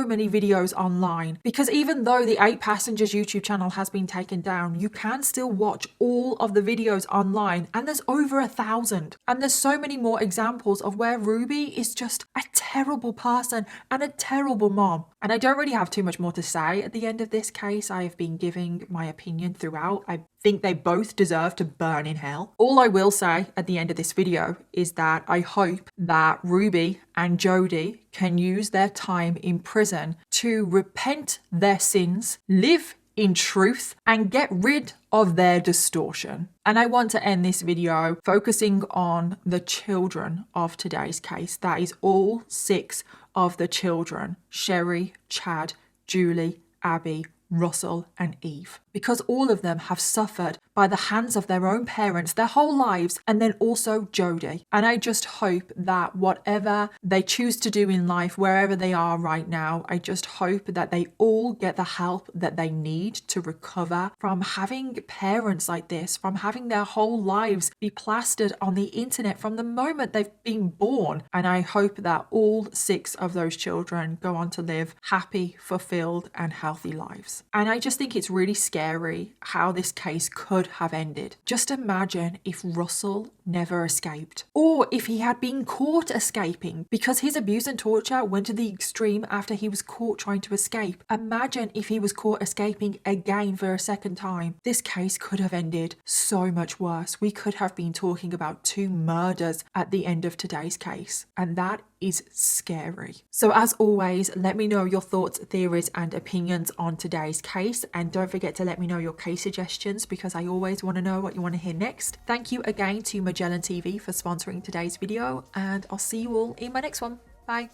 many videos online. Because even though the 8 Passengers YouTube channel has been taken down, you can still watch all of the videos online, and there's over 1,000. And there's so many more examples of where Ruby is just a terrible person and a terrible mom. And I don't really have too much more to say at the end of this case. I have been giving my opinion throughout. I think they both deserve to burn in hell. All I will say at the end of this video is that I hope that Ruby and Jodi can use their time in prison to repent their sins, live in truth, and get rid of their distortion. And I want to end this video focusing on the children of today's case. That is all 6 of the children: Sherry, Chad, Julie, Abby, Russell and Eve, because all of them have suffered by the hands of their own parents their whole lives, and then also Jodi. And I just hope that whatever they choose to do in life, wherever they are right now, I just hope that they all get the help that they need to recover from having parents like this, from having their whole lives be plastered on the internet from the moment they've been born. And I hope that all 6 of those children go on to live happy, fulfilled and healthy lives. And I just think it's really scary how this case could have ended. Just imagine if Russell never escaped, or if he had been caught escaping, because his abuse and torture went to the extreme after he was caught trying to escape. Imagine if he was caught escaping again for a second time. This case could have ended so much worse. We could have been talking about 2 murders at the end of today's case, and that is scary. So as always, let me know your thoughts, theories and opinions on today's case, and don't forget to let me know your case suggestions because I always want to know what you want to hear next. Thank you again to Magellan TV for sponsoring today's video, and I'll see you all in my next one. Bye.